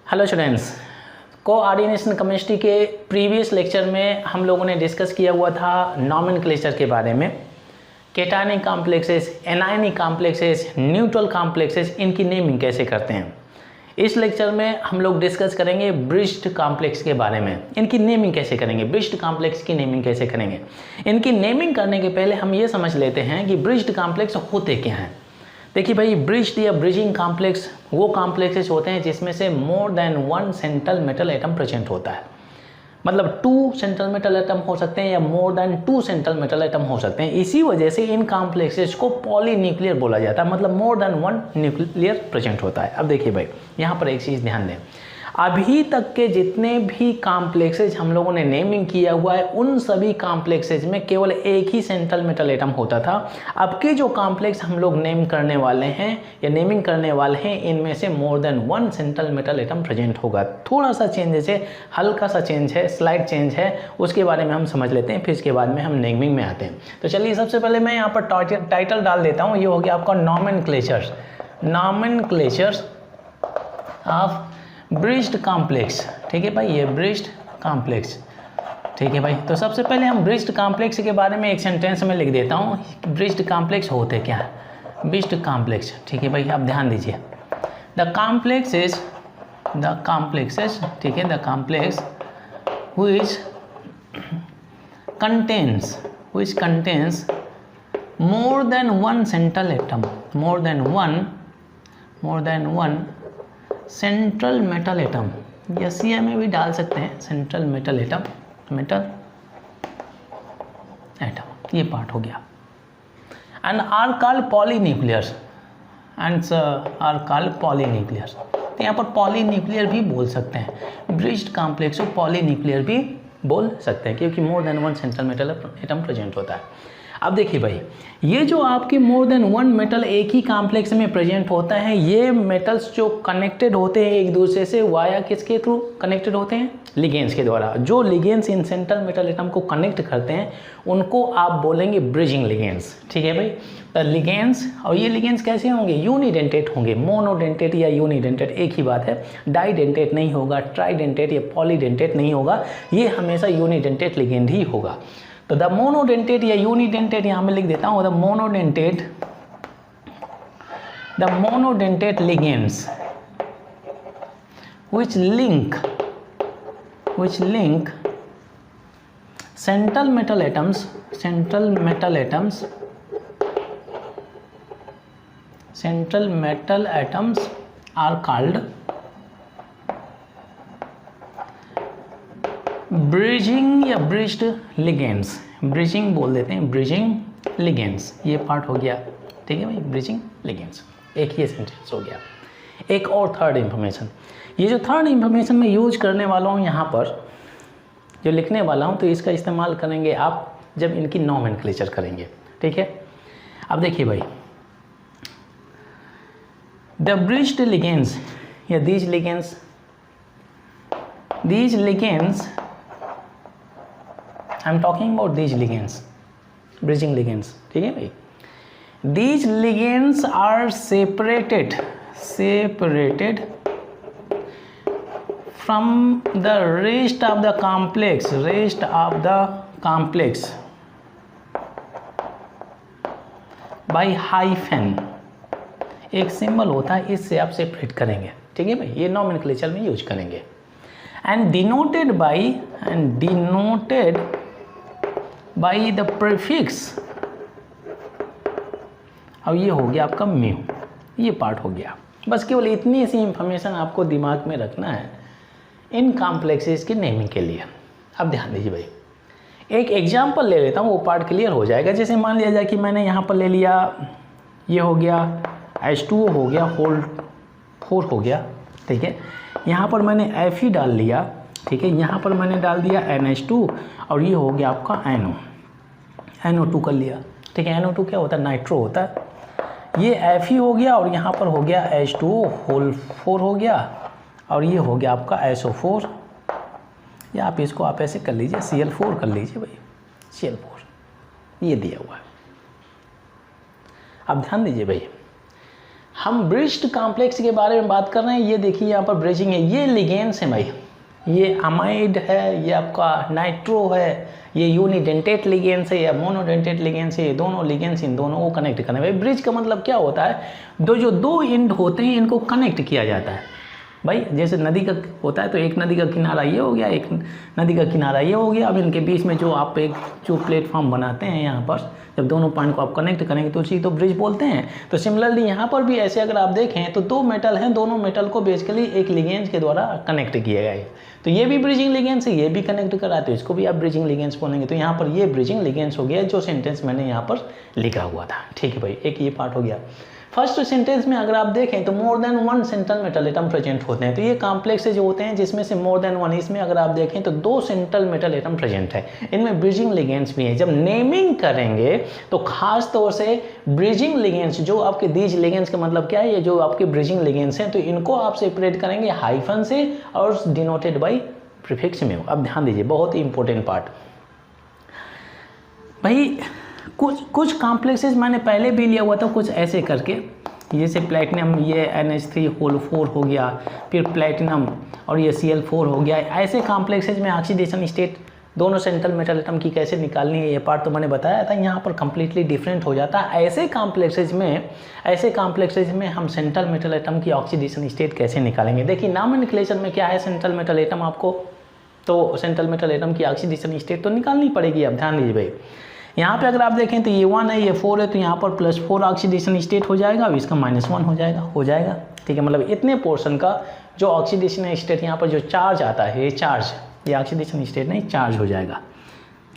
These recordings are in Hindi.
हेलो स्टूडेंट्स, कोऑर्डिनेशन केमिस्ट्री के प्रीवियस लेक्चर में हम लोगों ने डिस्कस किया हुआ था नॉमेनक्लेचर के बारे में। Cationic complexes, anionic complexes, neutral complexes, इनकी नेमिंग कैसे करते हैं। इस लेक्चर में हम लोग डिस्कस करेंगे ब्रिस्ट कॉम्प्लेक्स के बारे में। इनकी नेमिंग कैसे करेंगे, ब्रिस्ट कॉम्प्लेक्स की नेमिंग कैसे करेंगे। इनकी नेमिंग करने के पहले हम ये समझ लेते हैं कि ब्रिस्ट कॉम्प्लेक्स होते क्या हैं। देखिए भाई, ब्रिस्ट या ब्रिजिंग कॉम्प्लेक्स वो कॉम्प्लेक्सेस होते हैं जिसमें से more than one central metal atom present होता है। मतलब 2 सेंट्रल मेटल एटम हो सकते हैं या more than 2 central metal atom हो सकते हैं। इसी वजह से इन कॉम्प्लेक्सेस को पॉलीन्यूक्लियर बोला जाता है, मतलब more than one nuclear present होता है। अब देखिए भाई, यहाँ पर एक चीज़ ध्यान दें, अभी तक के जितने भी कॉम्प्लेक्सेज हम लोगों ने नेमिंग किया हुआ है उन सभी कॉम्प्लेक्सेज में केवल एक ही सेंट्रल मेटल एटम होता था। अब के जो कॉम्प्लेक्स हम लोग नेम करने वाले हैं या नेमिंग करने वाले हैं, इनमें से more than one central metal atom present होगा। थोड़ा सा चेंजेस है, हल्का सा चेंज है, स्लाइट चेंज है, उसके बारे में हम समझ लेते हैं, फिर इसके बाद में हम नेमिंग में आते हैं। तो चलिए, सबसे पहले मैं यहाँ पर टाइटल डाल देता हूँ। ये हो गया आपका नॉमेनक्लेचर ऑफ ब्रिस्ट कॉम्प्लेक्स। ठीक है भाई, ये ब्रिस्ट कॉम्प्लेक्स। ठीक है भाई, तो सबसे पहले हम ब्रिस्ट कॉम्प्लेक्स के बारे में एक सेंटेंस में लिख देता हूँ। ब्रिस्ट कॉम्प्लेक्स होते क्या है, ब्रिस्ट कॉम्प्लेक्स। ठीक है भाई, आप ध्यान दीजिए। द कॉम्प्लेक्सेस, ठीक है, the complex which contains more than one central atom, more than one central metal atom, या सी में भी डाल सकते हैं, सेंट्रल मेटल एटम, ये पार्ट हो गया। एंड आर कॉल्ड पॉलीन्यूक्लियर्स, तो यहाँ पर पॉलीन्यूक्लियर भी बोल सकते हैं। ब्रिस्ट कॉम्प्लेक्स को पॉलीन्यूक्लियर भी बोल सकते हैं क्योंकि more than one central metal atom present होता है। अब देखिए भाई, ये जो आपके मोर देन वन मेटल एक ही कॉम्प्लेक्स में प्रेजेंट होता है, ये मेटल्स जो कनेक्टेड होते हैं एक दूसरे से वाया किसके थ्रू कनेक्टेड होते हैं, लिगेंड्स के द्वारा। जो ligands in central metal atom को कनेक्ट करते हैं उनको आप बोलेंगे ब्रिजिंग लिगेंड्स। ठीक है भाई, तो लिगेंड्स, और ये लिगेंड्स कैसे होंगे, यूनिडेंटेट होंगे। मोनोडेंटेट या यूनिडेंटेट एक ही बात है, डाइडेंटेट नहीं होगा, ट्राइडेंटेट या पॉलीडेंटेट नहीं होगा, ये हमेशा यूनिडेंटेट लिगेंड ही होगा। तो द मोनोडेंटेट या यूनिडेंटेट यहाँ में लिख देता हूँ, the monodentate ligands which link central metal atoms are called bridging या ब्रिज्ड लिगेंड्स। ब्रिजिंग बोल देते हैं, ब्रिजिंग लिगेंड्स, ये पार्ट हो गया। ठीक है भाई, ब्रिजिंग लिगेंड्स, एक ही सेंटेंस हो गया। एक और थर्ड इंफॉर्मेशन, ये जो थर्ड इंफॉर्मेशन मैं यूज करने वाला हूँ यहाँ पर, जो लिखने वाला हूँ, तो इसका इस्तेमाल करेंगे आप जब इनकी नॉमेनक्लेचर करेंगे। ठीक है, अब देखिए भाई, द ब्रिज्ड लिगेंड्स या these ligands I am talking about these ligands, bridging ligands. ठीक है भाई, these ligands are separated from the rest of the complex by hyphen, एक सिंबल होता है, इससे आप सेपरेट करेंगे। ठीक है भाई, ये नॉमेनक्लेचर में यूज करेंगे। And denoted by the prefix, अब ये हो गया आपका म्यू, ये पार्ट हो गया। बस केवल इतनी सी इंफॉर्मेशन आपको दिमाग में रखना है इन कॉम्प्लेक्सेस की नेमिंग के लिए। अब ध्यान दीजिए भाई, एक एग्जांपल ले लेता हूँ, वो पार्ट क्लियर हो जाएगा। जैसे मान लिया जाए कि मैंने यहाँ पर ले लिया, ये हो गया H2O हो गया, होल 4 हो गया। ठीक है, यहाँ पर मैंने Fe डाल लिया। ठीक है, यहाँ पर मैंने डाल दिया NH2 और ये हो गया आपका NO2 कर लिया। ठीक है, NO2 क्या होता है, नाइट्रो होता है। ये Fe हो गया और यहाँ पर हो गया H2O होल 4 हो गया और ये हो गया आपका SO4, या आप इसको आप ऐसे कर लीजिए, Cl4 कर लीजिए भाई, Cl4 ये दिया हुआ है। अब ध्यान दीजिए भाई, हम ब्रिज्ड कॉम्प्लेक्स के बारे में बात कर रहे हैं। ये देखिए यहाँ पर ब्रिजिंग है, ये लिगेंड्स है भाई, ये अमाइड है, ये आपका नाइट्रो है, ये यूनिडेंटेट लिगेंड्स है या मोनोडेंटेट लिगेंड्स है, ये दोनों लिगेंड्स इन दोनों को कनेक्ट करने। भाई ब्रिज का मतलब क्या होता है, जो दो एंड होते हैं इनको कनेक्ट किया जाता है। भाई जैसे नदी का होता है तो एक नदी का किनारा ये हो गया, एक नदी का किनारा ये हो गया, अब इनके बीच में जो आप एक जो प्लेटफॉर्म बनाते हैं यहाँ पर, जब दोनों पॉइंट को आप कनेक्ट करेंगे तो उसी तो ब्रिज बोलते हैं। तो सिमिलरली यहाँ पर भी ऐसे अगर आप देखें तो दो मेटल हैं, दोनों मेटल को बेसिकली एक लिगेंड्स के द्वारा कनेक्ट किया गया है। तो ये भी ब्रिजिंग लिगेंड्स है, ये भी कनेक्ट करा है, तो इसको भी आप ब्रिजिंग लिगेंड्स बोलेंगे। तो यहाँ पर ये ब्रिजिंग लिगेंड्स हो गया जो सेंटेंस मैंने यहाँ पर लिखा हुआ था। ठीक है भाई, एक ये पार्ट हो गया। फर्स्ट सेंटेंस में अगर आप देखें तो more than one central metal atom present होते हैं। तो ये कॉम्प्लेक्स जो होते हैं जिसमें से मोर देन वन, इसमें अगर आप देखें तो दो सेंट्रल मेटल एटम प्रेजेंट है, इनमें ब्रिजिंग लिगेंड्स भी हैं। जब नेमिंग करेंगे तो खास तौर से ब्रिजिंग लिगेंड्स, जो आपके दीज लिगेंड्स का मतलब क्या है, ये जो आपके ब्रिजिंग लिगेंड्स हैं तो इनको आप सेपरेट करेंगे हाइफन से और डिनोटेड बाई प्रीफिक्स में। अब ध्यान दीजिए, बहुत ही इंपॉर्टेंट पार्ट भाई। कुछ कॉम्प्लेक्सेस मैंने पहले भी लिया हुआ था कुछ ऐसे करके, जैसे प्लेटिनम, ये NH3 हो गया, फिर प्लेटिनम और ये Cl4 हो गया। ऐसे कॉम्प्लेक्सेस में ऑक्सीडेशन स्टेट दोनों सेंट्रल मेटल एटम की कैसे निकालनी है, ये पार्ट तो मैंने बताया था। यहाँ पर कंप्लीटली डिफरेंट हो जाता है। ऐसे कॉम्प्लेक्सेस में हम सेंट्रल मेटल एटम की ऑक्सीडेशन स्टेट कैसे निकालेंगे। देखिए नॉमेनक्लेचर में क्या है, सेंट्रल मेटल एटम आपको, तो सेंट्रल मेटल एटम की ऑक्सीडेशन स्टेट तो निकालनी पड़ेगी। अब ध्यान दीजिए भाई, यहाँ पे अगर आप देखें तो ये 1 है, ये 4 है, तो यहाँ पर +4 ऑक्सीडेशन स्टेट हो जाएगा, अब इसका -1 हो जाएगा। ठीक है, मतलब इतने पोर्शन का जो ऑक्सीडेशन स्टेट यहाँ पर जो चार्ज आता है, ये चार्ज, ये ऑक्सीडेशन स्टेट नहीं चार्ज हो जाएगा।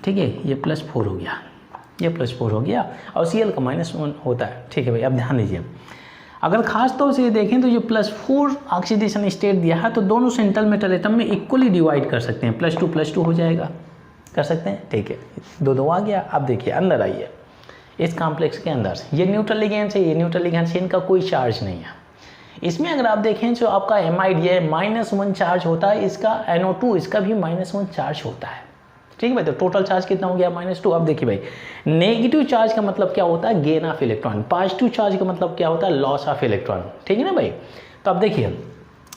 ठीक है, ये +4 हो गया, ये +4 हो गया और Cl का -1 होता है। ठीक है भाई, अब ध्यान दीजिए, अगर खास तौर से देखें तो जो +4 ऑक्सीडेशन स्टेट दिया है तो दोनों सेंट्रल मेटल एटम में इक्वली डिवाइड कर सकते हैं, +2 हो जाएगा, कर सकते हैं। ठीक है, 2 आ गया। अब देखिए अंदर आइए, इस कॉम्प्लेक्स के अंदर ये न्यूट्रल लिगेंड्स है, ये न्यूट्रल लिगेंड्स है, इनका कोई चार्ज नहीं है। इसमें अगर आप देखें जो आपका एमाइड ये -1 चार्ज होता है, इसका NO2 इसका भी -1 चार्ज होता है। ठीक है भाई, तो टोटल चार्ज कितना हो गया -2। अब देखिए भाई, नेगेटिव चार्ज का मतलब क्या होता है, gain of electron. Positive charge का मतलब क्या होता है, लॉस ऑफ इलेक्ट्रॉन। ठीक है ना भाई, तो अब देखिए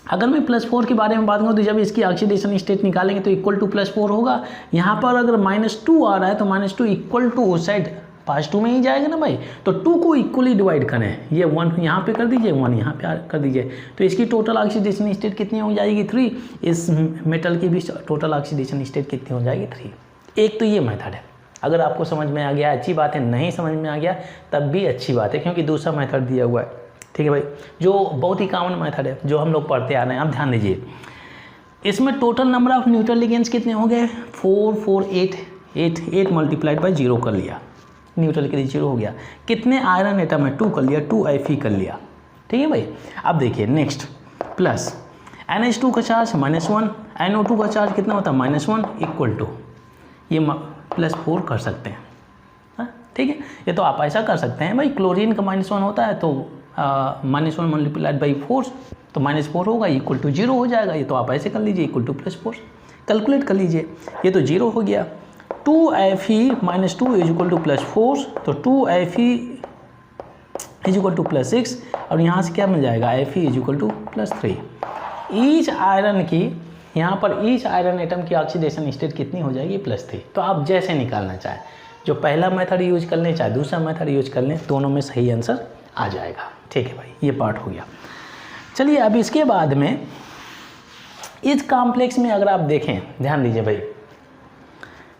अगर मैं +4 के बारे में बात करूँ तो जब इसकी ऑक्सीडेशन स्टेट निकालेंगे तो इक्वल टू +4 होगा। यहाँ पर अगर -2 आ रहा है तो -2 इक्वल टू उस साइड +2 में ही जाएगा ना भाई। तो 2 को इक्वली डिवाइड करें, ये 1 यहाँ पे कर दीजिए, 1 यहाँ पे कर दीजिए, तो इसकी टोटल ऑक्सीडेशन स्टेट कितनी हो जाएगी 3। इस मेटल की भी टोटल ऑक्सीडेशन स्टेट कितनी हो जाएगी 3। एक तो ये मेथड है, अगर आपको समझ में आ गया अच्छी बात है, नहीं समझ में आ गया तब भी अच्छी बात है, क्योंकि दूसरा मेथड दिया हुआ है। ठीक है भाई, जो बहुत ही कॉमन मेथड है जो हम लोग पढ़ते आ रहे हैं। अब ध्यान दीजिए, इसमें total number of neutral ligands कितने हो गए, 4 4 8 8 मल्टीप्लाइड बाई 0 कर लिया, न्यूट्रल के लिए 0 हो गया। कितने आयरन एटम है, 2 कर लिया, 2 Fe कर लिया। ठीक है भाई, अब देखिए नेक्स्ट, प्लस NH2 का चार्ज -1, NO2 का चार्ज कितना होता है -1, इक्वल टू ये +4 कर सकते हैं। हाँ ठीक है, ये तो आप ऐसा कर सकते हैं भाई, क्लोरीन का -1 होता है तो -1 मल्टीप्लाइड बाई 4 तो -4 होगा, इक्वल टू 0 हो जाएगा। ये तो आप ऐसे कर लीजिए, इक्वल टू +4 कैलकुलेट कर लीजिए, ये तो 0 हो गया। 2Fe - 2 इज इक्वल टू +4, तो 2Fe इज इक्वल टू +6 और यहाँ से क्या मिल जाएगा, Fe is equal to +3। Each iron की यहाँ पर ईच आयरन एटम की ऑक्सीडेशन स्टेट कितनी हो जाएगी, +3। तो आप जैसे निकालना चाहें, जो पहला मेथड यूज कर लें चाहे दूसरा मेथड यूज कर लें, दोनों में सही आंसर आ जाएगा। ठीक है भाई, ये पार्ट हो गया। चलिए अब इसके बाद में इस कॉम्प्लेक्स में अगर आप देखें, ध्यान दीजिए भाई,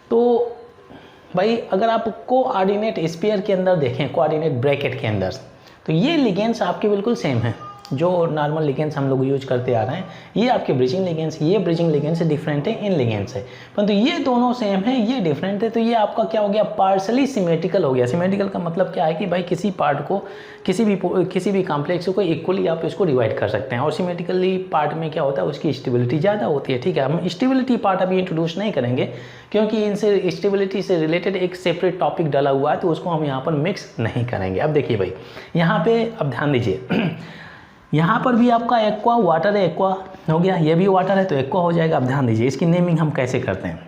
तो भाई अगर आप कोऑर्डिनेट स्फीयर के अंदर देखें, कोऑर्डिनेट ब्रैकेट के अंदर, तो ये लिगेंड्स आपके बिल्कुल सेम हैं जो नॉर्मल लिगेंड्स हम लोग यूज करते आ रहे हैं। ये आपके ब्रिजिंग लिगेंड्स, ये ब्रिजिंग लिगेंड्स से डिफरेंट है इन लिगेंड्स से, परंतु ये दोनों सेम है, ये डिफरेंट है। तो ये आपका क्या हो गया, पार्शली सिमेट्रिकल हो गया। सिमेट्रिकल का मतलब क्या है कि भाई किसी पार्ट को, किसी भी कॉम्प्लेक्स को इक्वली आप इसको डिवाइड कर सकते हैं। और सिमेट्रिकली पार्ट में क्या होता है, उसकी स्टेबिलिटी ज़्यादा होती है। ठीक है, हम स्टेबिलिटी पार्ट अभी इंट्रोड्यूस नहीं करेंगे क्योंकि इनसे स्टेबिलिटी से रिलेटेड एक सेपरेट टॉपिक डाला हुआ है, तो उसको हम यहाँ पर मिक्स नहीं करेंगे। अब देखिए भाई, यहाँ पे अब ध्यान दीजिए, यहाँ पर भी आपका एक्वा वाटर है, एक्वा हो गया, ये भी वाटर है तो एक्वा हो जाएगा। अब ध्यान दीजिए, इसकी नेमिंग हम कैसे करते हैं।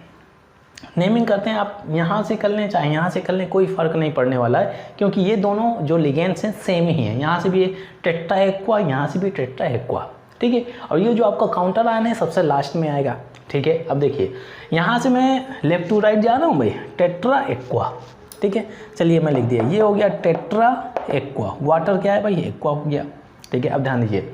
नेमिंग करते हैं आप यहाँ से कर लें चाहे यहाँ से कर लें, कोई फ़र्क नहीं पड़ने वाला है, क्योंकि ये दोनों जो लिगेंड्स हैं सेम ही हैं। यहाँ से भी टेट्रा एक्वा, यहाँ से भी टेट्रा एक्वा, ठीक है। और ये जो आपका काउंटर आयन है सबसे लास्ट में आएगा, ठीक है। अब देखिए यहाँ से मैं लेफ्ट टू राइट जा रहा हूँ भाई, टेट्रा एक्वा, ठीक है। चलिए मैं लिख दिया, ये हो गया टेट्रा एक्वा, वाटर क्या है भाई, एक्वा हो गया, ठीक है। अब ध्यान दीजिए,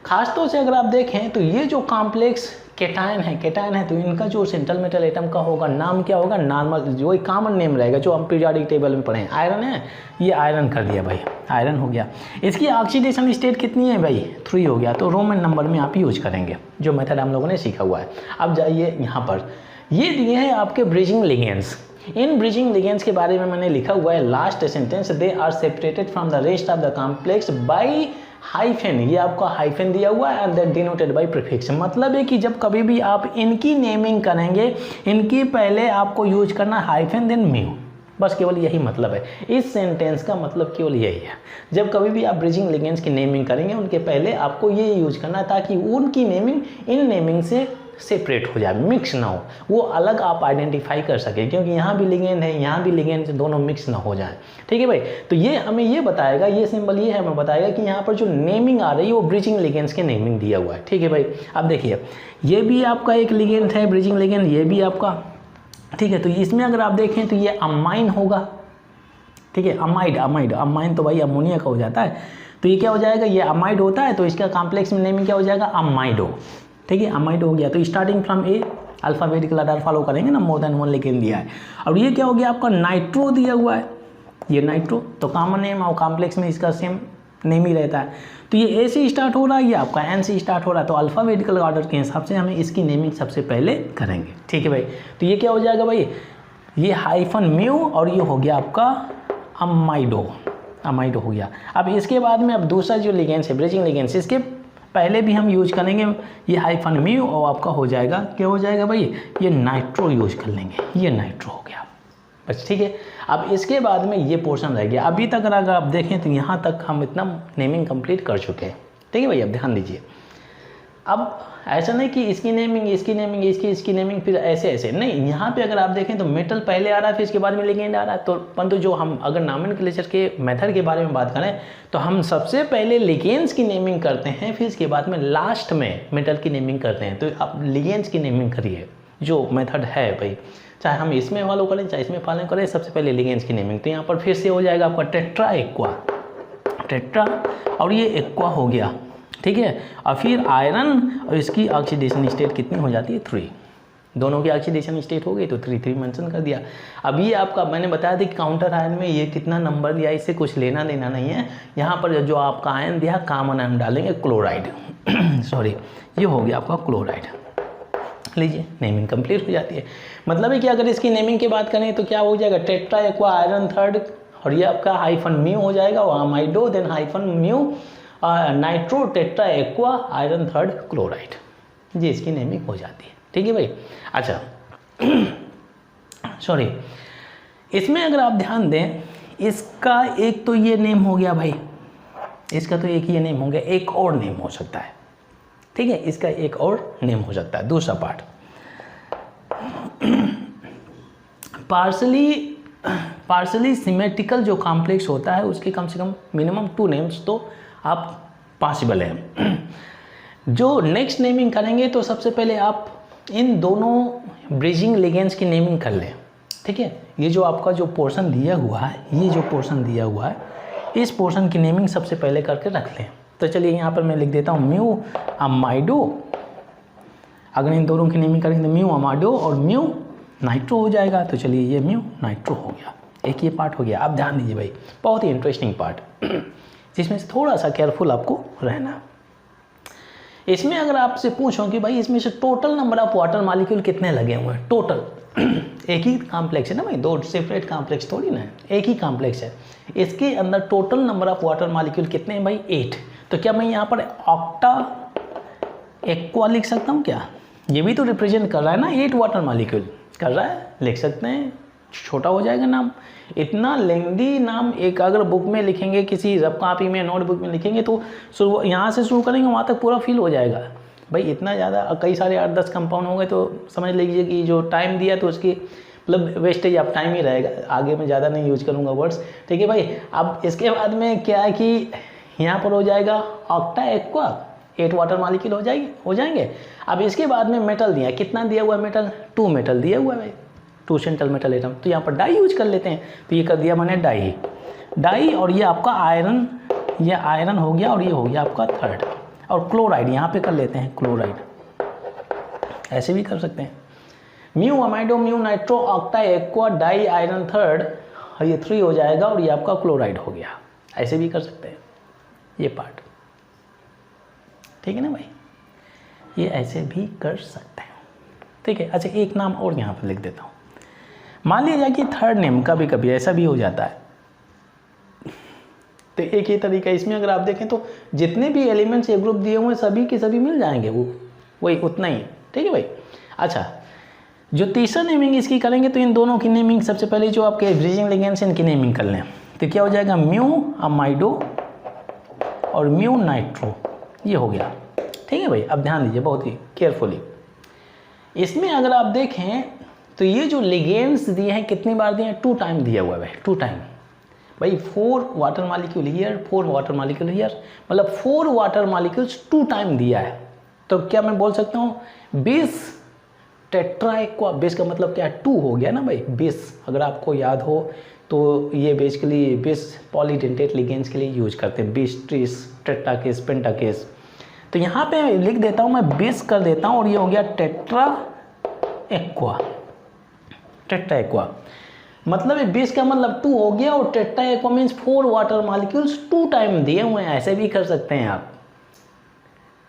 खास तौर से अगर आप देखें तो ये जो कॉम्प्लेक्स केटायन है तो इनका जो सेंट्रल मेटल एटम का होगा नाम क्या होगा, नॉर्मल, जो एक कॉमन नेम रहेगा जो हम पीरियोडिक टेबल में पढ़े हैं। आयरन है, ये आयरन कर दिया भाई, आयरन हो गया। इसकी ऑक्सीडेशन स्टेट कितनी है भाई, 3 हो गया। तो रोमन नंबर में आप यूज करेंगे जो मेथड हम लोगों ने सीखा हुआ है। अब जाइए यहाँ पर, ये दिए हैं आपके ब्रिजिंग लिगेंड्स। इन ब्रिजिंग लिगेंड्स के बारे में मैंने लिखा हुआ है last sentence, they are separated from the rest of the complex by hyphen, ये आपका हाइफेन दिया हुआ है, and that denoted by prefix. मतलब है कि जब कभी भी आप इनकी नेमिंग करेंगे, इनकी पहले आपको यूज करना हाइफेन देन म्यू, बस केवल यही मतलब है। इस सेंटेंस का मतलब केवल यही है, जब कभी भी आप ब्रिजिंग लिगेंड्स की नेमिंग करेंगे उनके पहले आपको ये यूज करना है, ताकि उनकी नेमिंग इन नेमिंग से सेपरेट हो जाए, मिक्स ना हो, वो अलग आप आइडेंटिफाई कर सके, क्योंकि यहाँ भी लिगेंड है यहाँ भी लिगेंड है, दोनों मिक्स ना हो जाए, ठीक है भाई। तो ये हमें ये बताएगा, ये सिंबल ये हमें बताएगा कि यहाँ पर जो नेमिंग आ रही है वो ब्रिजिंग लिगेंड्स के नेमिंग दिया हुआ है, ठीक है भाई। अब देखिए ये भी आपका एक लिगेंड है, ब्रिजिंग लिगेंड, ये भी आपका, ठीक है। तो इसमें अगर आप देखें तो ये अमाइन होगा, ठीक है। अमाइन तो भाई अमोनिया का हो जाता है, तो ये क्या हो जाएगा, ये अमाइड होता है, तो इसका कॉम्प्लेक्स में नेमिंग क्या हो जाएगा, अमाइडो, ठीक है। अमाइड हो गया। तो starting from A alphabetical order follow करेंगे ना, मोर देन 1 लिगेंड दिया है। और ये क्या हो गया आपका, नाइट्रो दिया हुआ है, ये नाइट्रो, तो कॉमन नेम और कॉम्प्लेक्स में इसका सेम नेम ही रहता है। तो ये ए से स्टार्ट हो रहा है, ये आपका एन से स्टार्ट हो रहा है, तो अल्फ़ाबेटिकल ऑर्डर के हिसाब से हमें इसकी नेमिंग सबसे पहले करेंगे, ठीक है भाई। तो ये क्या हो जाएगा भाई, ये हाइफन म्यू, और ये हो गया आपका अमाइडो हो गया। अब इसके बाद में अब दूसरा जो लिगेंड्स है ब्रिजिंग लिगेंड्स, इसके पहले भी हम यूज करेंगे ये हाइफन म्यू, और आपका हो जाएगा, क्या हो जाएगा भाई, ये नाइट्रो यूज कर लेंगे, ये नाइट्रो हो गया बस, ठीक है। अब इसके बाद में ये पोर्शन रह गया। अभी तक अगर आप देखें तो यहाँ तक हम इतना नेमिंग कंप्लीट कर चुके हैं, ठीक है भाई। अब ध्यान दीजिए, अब ऐसा नहीं कि इसकी नेमिंग इसकी नेमिंग फिर ऐसे नहीं, यहाँ पे अगर आप देखें तो मेटल पहले आ रहा है फिर इसके बाद में लिगेंड आ रहा है। तो परंतु जो हम अगर नॉमेनक्लेचर के मेथड के बारे में बात करें तो हम सबसे पहले लिगेंड्स की नेमिंग करते हैं, फिर इसके बाद में लास्ट में मेटल की नेमिंग करते हैं। तो आप लिगेंड्स की नेमिंग करिए, जो मेथड है भाई, चाहे हम इसमें फॉलो करें चाहे इसमें फॉलो करें, सबसे पहले लिगेंड्स की नेमिंग। तो यहाँ पर फिर से हो जाएगा आपका टेट्रा एक्वा, टेट्रा, और ये एक्वा हो गया, ठीक है। और फिर आयरन, और इसकी ऑक्सीडेशन स्टेट कितनी हो जाती है, 3, दोनों की ऑक्सीडेशन स्टेट हो गई, तो 3 मेंशन कर दिया। अब ये आपका मैंने बताया था कि काउंटर आयन में ये कितना नंबर दिया, इससे कुछ लेना देना नहीं है। यहाँ पर जो आपका आयन दिया कॉमन आयन डालेंगे, क्लोराइड सॉरी, ये हो गया आपका क्लोराइड। लीजिए नेमिंग कंप्लीट हो जाती है। मतलब है कि अगर इसकी नेमिंग की बात करें तो क्या हो जाएगा, टेट्रा एक्वा आयरन 3, और ये आपका हाइफन म्यू हो जाएगा, और amido then hyphen mu nitro tetra aqua iron 3 chloride, जी इसकी नेमिंग हो जाती है, ठीक है भाई। अच्छा सॉरी, इसमें अगर आप ध्यान दें, इसका एक तो ये नेम हो गया भाई, इसका तो एक ये नेम हो गया, एक और नेम हो सकता है, ठीक है, इसका एक और नेम हो सकता है। दूसरा पार्ट पार्सली सिमेट्रिकल जो कॉम्प्लेक्स होता है उसके कम से कम मिनिमम 2 नेम्स तो आप पॉसिबल है। जो नेक्स्ट नेमिंग करेंगे तो सबसे पहले आप इन दोनों ब्रिजिंग लिगेंड्स की नेमिंग कर लें, ठीक है। ये जो आपका जो पोर्शन दिया हुआ है, ये जो पोर्शन दिया हुआ है, इस पोर्शन की नेमिंग सबसे पहले करके रख लें। तो चलिए यहाँ पर मैं लिख देता हूँ म्यू अमाइडो, अगर इन दोनों की नेमिंग करेंगे तो म्यू अमाइडो और म्यू नाइट्रो हो जाएगा। तो चलिए ये म्यू नाइट्रो हो गया, एक ये पार्ट हो गया। अब ध्यान दीजिए भाई, बहुत ही इंटरेस्टिंग पार्ट जिसमें से थोड़ा सा केयरफुल आपको रहना। इसमें अगर आपसे पूछो कि भाई इसमें से total number of water molecule कितने लगे हुए हैं, टोटल एक ही कॉम्प्लेक्स है ना भाई, 2 सेपरेट कॉम्प्लेक्स थोड़ी ना है, एक ही कॉम्प्लेक्स है। इसके अंदर total number of water molecule कितने हैं भाई, 8। तो क्या मैं यहाँ पर ऑक्टा एक्वा लिख सकता हूँ क्या, ये भी तो रिप्रेजेंट कर रहा है ना 8 वाटर मॉलिक्यूल कर रहा है, लिख सकते हैं, छोटा हो जाएगा नाम। इतना लेंदी नाम एक अगर बुक में लिखेंगे, किसी रफ कॉपी में नोटबुक में लिखेंगे तो यहाँ से शुरू करेंगे वहाँ तक पूरा फिल हो जाएगा भाई। इतना ज़्यादा कई सारे 8-10 कंपाउंड हो गए तो समझ लीजिए कि जो टाइम दिया तो उसकी मतलब वेस्टेज ऑफ टाइम ही रहेगा, आगे मैं ज़्यादा नहीं यूज करूँगा वर्ड्स, ठीक है भाई। अब इसके बाद में क्या है कि यहाँ पर हो जाएगा ऑक्टा एक्वा, 8 वाटर मॉलिक्यूल हो जाएंगे। अब इसके बाद में मेटल दिया, कितना दिया हुआ है मेटल, 2 मेटल दिया हुआ है भाई, 2 सेंट्रल मेटल एटम। तो यहाँ पर डाई यूज कर लेते हैं, तो ये कर दिया मैंने डाई, और ये आपका आयरन, ये आयरन हो गया, और ये हो गया आपका थर्ड। और क्लोराइड यहाँ पे कर लेते हैं, क्लोराइड ऐसे भी कर सकते हैं, mu amido mu nitro octa aqua di iron third, ये 3 हो जाएगा, और ये आपका क्लोराइड हो गया। ऐसे भी कर सकते हैं ये पार्ट, ठीक है ना भाई, ये ऐसे भी कर सकते हैं, ठीक है। अच्छा एक नाम और यहाँ पर लिख देता हूँ, मान लिया जाए कि थर्ड नेम, कभी कभी ऐसा भी हो जाता है, तो एक ही तरीका इसमें अगर आप देखें तो जितने भी एलिमेंट्स ये ग्रुप दिए हुए हैं सभी के सभी मिल जाएंगे, वो वही उतना ही, ठीक है भाई। अच्छा जो तीसरा नेमिंग इसकी करेंगे तो इन दोनों की नेमिंग, सबसे पहले जो आपके ब्रिजिंग लिगेंड्स इनकी नेमिंग कर लें, तो क्या हो जाएगा, म्यू अमाइडो और म्यू नाइट्रो, ये हो गया, ठीक है भाई। अब ध्यान दीजिए बहुत ही केयरफुली, इसमें अगर आप देखें तो ये जो लिगेंड्स दिए हैं कितनी बार दिए हैं, 2 टाइम दिया हुआ है भाई, 2 टाइम भाई, 4 water molecule here, 4 water molecule here, मतलब 4 वाटर मॉलिक्यूल्स 2 टाइम दिया है। तो क्या मैं बोल सकता हूँ 20 टेट्रा एक्वा, 20 का मतलब क्या है, 2 हो गया ना भाई, 20 अगर आपको याद हो तो ये बेसिकली 20 पॉलीडेंटेट लिगेंड्स के लिए यूज करते हैं, 20 30 टेट्राकेस पेंटाकेस। तो यहाँ पे लिख देता हूँ मैं 20 कर देता हूँ, और ये हो गया टेट्रा एक्वा, टेट्रा एक्वा मतलब 20 का मतलब 2 हो गया, और tetra aqua means 4 water molecules 2 time दिए हुए हैं, ऐसे भी कर सकते हैं आप,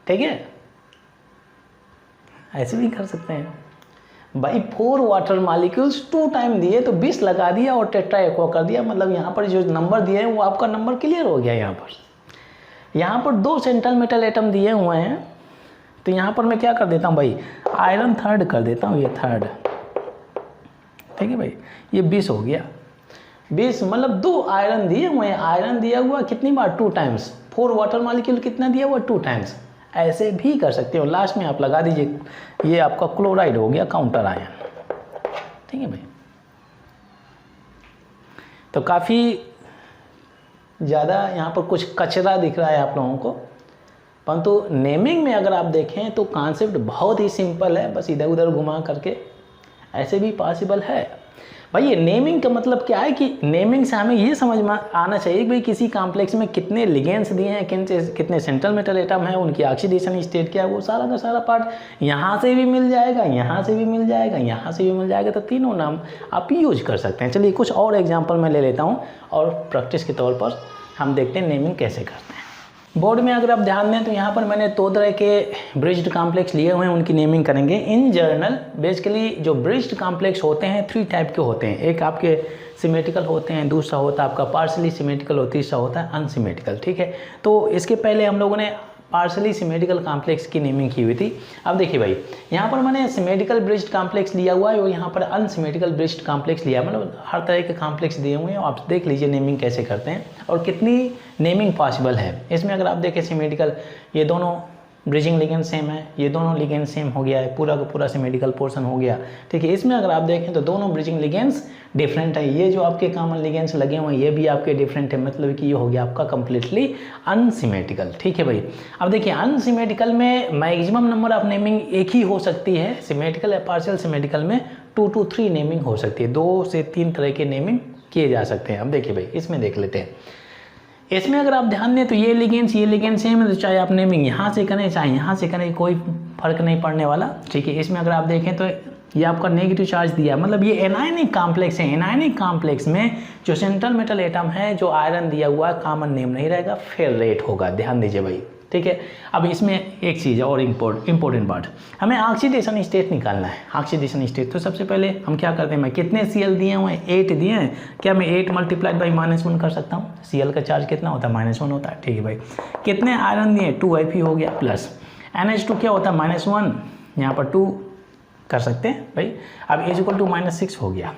ठीक है, ऐसे भी कर सकते हैं भाई। 4 वाटर मॉलिक्यूल्स 2 टाइम दिए तो 20 लगा दिया और टेट्रा एक्वा कर दिया, मतलब यहाँ पर जो नंबर दिए हैं वो आपका नंबर क्लियर हो गया। यहाँ पर 2 सेंट्रल मेटल एटम दिए हुए हैं, तो यहाँ पर मैं क्या कर देता हूँ भाई, आयरन थर्ड कर देता हूँ, ये थर्ड, ठीक है भाई, ये 20 हो गया, 20 मतलब 2 आयरन दिए हुए हैं, आयरन दिया हुआ कितनी बार, 2 टाइम्स, 4 वाटर मॉलिक्यूल कितना दिया हुआ, 2 टाइम्स, ऐसे भी कर सकते हो। लास्ट में आप लगा दीजिए, ये आपका क्लोराइड हो गया, काउंटर आयन, ठीक है भाई। तो काफ़ी ज़्यादा यहाँ पर कुछ कचरा दिख रहा है आप लोगों को, परंतु नेमिंग में अगर आप देखें तो कॉन्सेप्ट बहुत ही सिंपल है, बस इधर उधर घुमा करके ऐसे भी पॉसिबल है भाई। ये नेमिंग का मतलब क्या है कि नेमिंग से हमें ये समझ में आना चाहिए कि भाई किसी कॉम्प्लेक्स में कितने लिगेंड्स दिए हैं, कितने सेंट्रल मेटल एटम है, उनकी ऑक्सीडेशन स्टेट क्या है, वो सारा का सारा पार्ट यहाँ से भी मिल जाएगा, यहाँ से भी मिल जाएगा, यहाँ से भी मिल जाएगा, तो तीनों नाम आप यूज कर सकते हैं। चलिए कुछ और एग्जाम्पल मैं ले लेता हूँ और प्रैक्टिस के तौर पर हम देखते हैं नेमिंग कैसे करते हैं। बोर्ड में अगर आप ध्यान दें तो यहाँ पर मैंने 2 तरह के ब्रिज्ड कॉम्प्लेक्स लिए हुए हैं, उनकी नेमिंग करेंगे। इन जनरल बेसिकली जो ब्रिज्ड कॉम्प्लेक्स होते हैं 3 टाइप के होते हैं, एक आपके सिमेट्रिकल होते हैं, दूसरा होता है आपका पार्शली सिमेट्रिकल और तीसरा होता है अनसिमेट्रिकल, ठीक है। तो इसके पहले हम लोगों ने पार्शली सिमेट्रिकल कॉम्प्लेक्स की नेमिंग की हुई थी। अब देखिए भाई, यहाँ पर मैंने सिमेट्रिकल ब्रिज्ड कॉम्प्लेक्स लिया हुआ है और यहाँ पर अनसिमेट्रिकल ब्रिज्ड कॉम्प्लेक्स लिया, मतलब हर तरह के कॉम्प्लेक्स दिए हुए हैं। आप देख लीजिए नेमिंग कैसे करते हैं और कितनी नेमिंग पॉसिबल है इसमें। अगर आप देखें सिमेट्रिकल, ये दोनों ब्रिजिंग लिगेंड सेम है, ये दोनों लिगेंड सेम हो गया है, पूरा का पूरा सिमेट्रिकल पोर्शन हो गया, ठीक है। इसमें अगर आप देखें तो दोनों ब्रिजिंग लिगेंड्स डिफरेंट है, ये जो आपके कॉमन लिगेंड्स लगे हुए हैं ये भी आपके डिफरेंट है, मतलब कि ये हो गया आपका कंप्लीटली अनसिमेट्रिकल, ठीक है भाई। अब देखिए अनसिमेट्रिकल में मैक्सिमम नंबर ऑफ नेमिंग एक ही हो सकती है, सिमेट्रिकल या पार्शियल सिमेट्रिकल में 2 to 3 नेमिंग हो सकती है, 2 से 3 तरह के नेमिंग किए जा सकते हैं। अब देखिए भाई इसमें देख लेते हैं, इसमें अगर आप ध्यान दें तो ये लिगेंड सेम है, तो चाहे आप नेमिंग यहाँ से करें चाहे यहाँ से करें कोई फर्क नहीं पड़ने वाला, ठीक है। इसमें अगर आप देखें तो ये आपका नेगेटिव चार्ज दिया, मतलब ये एनायनिक कॉम्प्लेक्स है। एनायनिक कॉम्प्लेक्स में जो सेंट्रल मेटल एटम है, जो आयरन दिया हुआ है, कॉमन नेम नहीं रहेगा, फेरेट होगा, ध्यान दीजिए भाई, ठीक है। अब इसमें एक चीज़ और इम्पोर्टेंट पार्ट, हमें ऑक्सीडेशन स्टेट निकालना है। ऑक्सीडेशन स्टेट तो सबसे पहले हम क्या करते हैं, मैं कितने Cl दिए हुए हैं, 8 दिए हैं, क्या मैं 8 मल्टीप्लाइड बाई -1 कर सकता हूँ। Cl का चार्ज कितना होता है, -1 होता है, ठीक है भाई। कितने आयरन दिए, 2 Fe हो गया, प्लस NH2 क्या होता है, -1, यहाँ पर 2 कर सकते हैं भाई। अब A = -6 हो गया,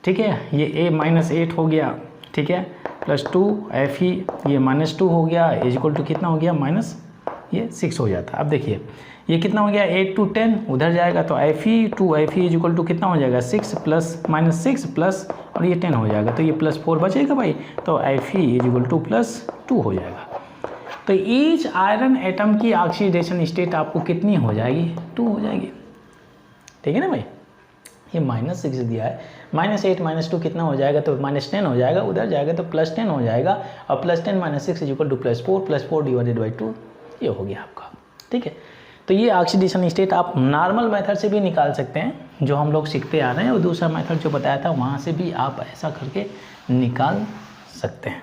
ठीक है, ये A -8 हो गया, ठीक है, प्लस 2 Fe, ये -2 हो गया, A = कितना हो गया, -6 हो जाता है। अब देखिए ये कितना हो गया 8 to 10 उधर जाएगा तो Fe इज इक्वल टू कितना हो जाएगा 6 प्लस माइनस 6 प्लस और ये 10 हो जाएगा तो ये +4 बचेगा भाई, तो Fe इज इक्वल टू +2 हो जाएगा। तो ईच आयरन एटम की ऑक्सीडेशन स्टेट आपको कितनी हो जाएगी 2 हो जाएगी, ठीक है ना भाई। ये -6 दिया है, -8 -2 कितना हो जाएगा तो -10 हो जाएगा, उधर जाएगा तो +10 हो जाएगा और +10 - 6 is equal to +4 divided by 2 ये हो गया आपका, ठीक है। तो ये ऑक्सीडेशन स्टेट आप नॉर्मल मेथड से भी निकाल सकते हैं जो हम लोग सीखते आ रहे हैं, और दूसरा मेथड जो बताया था वहाँ से भी आप ऐसा करके निकाल सकते हैं,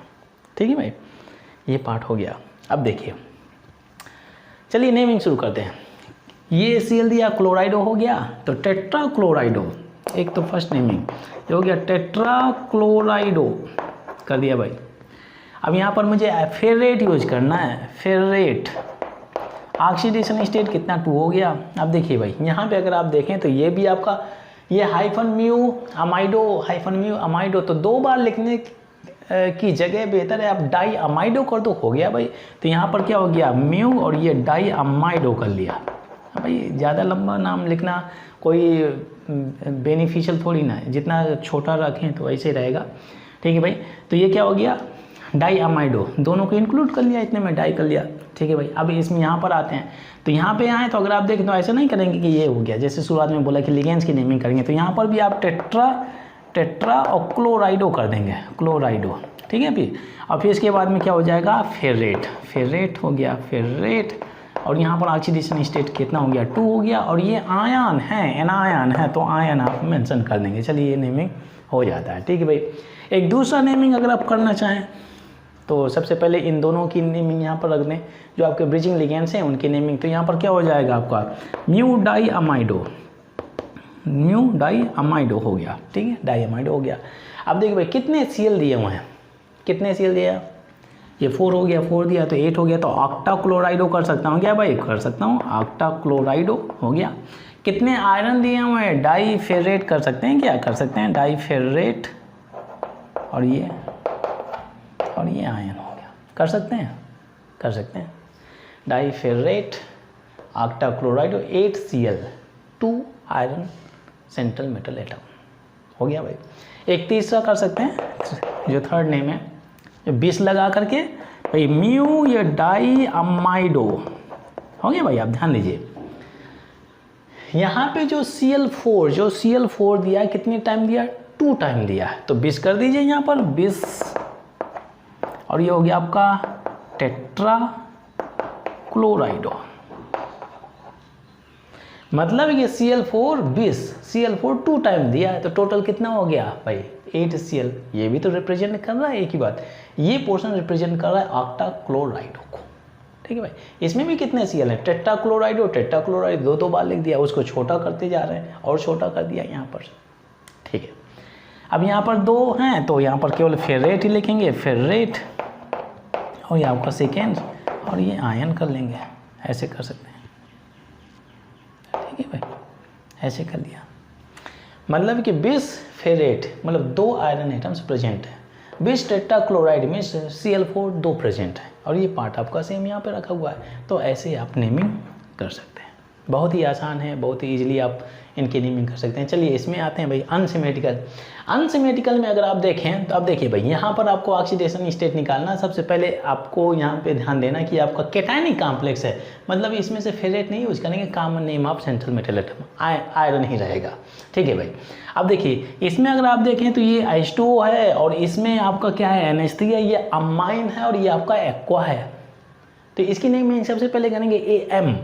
ठीक है भाई। ये पार्ट हो गया। अब देखिए, चलिए नेमिंग शुरू करते हैं। ये Cl दिया क्लोराइडो हो गया तो टेट्रा क्लोराइडो, एक तो फर्स्ट नेमिंग ये हो गया टेट्रा क्लोराइडो कर दिया भाई। अब यहाँ पर मुझे फेरेट यूज करना है, फेरेट ऑक्सीडेशन स्टेट कितना 2 हो गया। अब देखिए भाई यहाँ पे अगर आप देखें तो ये भी आपका ये हाइफन म्यू अमाइडो तो 2 बार लिखने की जगह बेहतर है आप डाई अमाइडो कर दो, हो गया भाई। तो यहाँ पर क्या हो गया म्यू और ये डाई अमाइडो कर लिया भाई। ज़्यादा लंबा नाम लिखना कोई बेनिफिशियल थोड़ी ना है, जितना छोटा रखें तो ऐसे रहेगा, ठीक है भाई। तो ये क्या हो गया डाई अमाइडो, दोनों को इंक्लूड कर लिया, इतने में डाई कर लिया, ठीक है भाई। अब इसमें यहाँ पर आते हैं तो यहाँ पे आए तो अगर आप देखें तो ऐसा नहीं करेंगे कि ये हो गया, जैसे शुरुआत में बोला कि लिगेंड्स की नेमिंग करेंगे तो यहाँ पर भी आप टेट्रा और क्लोराइडो कर देंगे, क्लोराइडो, ठीक है फिर। और फिर इसके बाद में क्या हो जाएगा फेरेट हो गया फेरेट, और यहाँ पर ऑक्सीडेशन स्टेट कितना हो गया 2 हो गया, और ये आयन है एनायन है तो आयन आप मेंशन कर देंगे। चलिए ये नेमिंग हो जाता है, ठीक है भाई। एक दूसरा नेमिंग अगर आप करना चाहें तो सबसे पहले इन दोनों की नेमिंग यहाँ पर रख दें, जो आपके ब्रिजिंग लिगेंड्स हैं उनकी नेमिंग। तो यहाँ पर क्या हो जाएगा आपका म्यू डाई अमाइडो हो गया, ठीक है डाई अमाइडो हो गया। अब देखिए भाई कितने Cl दिए हुए हैं, कितने Cl दिया, ये 4 हो गया, 4 दिया तो 8 हो गया, तो ऑक्टा क्लोराइडो कर सकता हूँ क्या भाई, कर सकता हूँ ऑक्टा क्लोराइडो हो गया। कितने आयरन दिए हुए हैं डाई फेरेट कर सकते हैं, क्या कर सकते हैं डाई फेरेट, और ये आयन हो गया, कर सकते हैं die ferret octa क्लोराइडो 8 Cl 2 iron central metal atom हो गया भाई। एक तीसरा कर सकते हैं जो थर्ड नेम है, जो 20 लगा करके भाई म्यू या डाई अमाइडो हो गया भाई। आप ध्यान दीजिए यहाँ पे जो Cl4 दिया है कितने टाइम दिया, 2 टाइम दिया है, तो 20 कर दीजिए यहाँ पर 20, और ये हो गया आपका टेट्रा क्लोराइडो। मतलब ये Cl4 20 Cl4 2 टाइम दिया है तो टोटल कितना हो गया भाई 8 Cl। ये भी तो रिप्रेजेंट कर रहा है, एक ही बात, ये पोर्शन रिप्रेजेंट कर रहा है ऑक्टा क्लोराइडो को, ठीक है भाई। इसमें भी कितने Cl हैं, टेट्रा क्लोराइडो 2 बार लिख दिया, उसको छोटा करते जा रहे हैं और छोटा कर दिया यहाँ पर, ठीक है। अब यहाँ पर 2 हैं तो यहाँ पर केवल फेरेट ही लिखेंगे, फेरेट, और ये आपका सेकेंड, और ये आयन कर लेंगे, ऐसे कर सकते हैं, ठीक है भाई, ऐसे कर दिया। मतलब कि 20 फेरेट मतलब 2 आयरन एटम्स प्रेजेंट है, 20 टेट्रा क्लोराइड में Cl4 2 प्रेजेंट है, और ये पार्ट आपका सेम यहाँ पे रखा हुआ है। तो ऐसे आप नेमिंग कर सकते हैं, बहुत ही आसान है, बहुत ही ईजिली आप इनकी नेमिंग कर सकते हैं। चलिए इसमें आते हैं भाई अनसिमेट्रिकल में अगर आप देखें तो आप देखिए भाई यहाँ पर आपको ऑक्सीडेशन स्टेट निकालना, सबसे पहले आपको यहाँ पे ध्यान देना कि आपका कैटायनिक कॉम्प्लेक्स है, मतलब इसमें से फेरेट नहीं यूज करेंगे, common name of central metal atom iron ही रहेगा, ठीक है भाई। अब देखिए इसमें अगर आप देखें तो ये H2O है, और इसमें आपका क्या है NH3 है, ये अमाइन है, और ये आपका एक्वा है। तो इसकी नेमिंग सबसे पहले करेंगे AM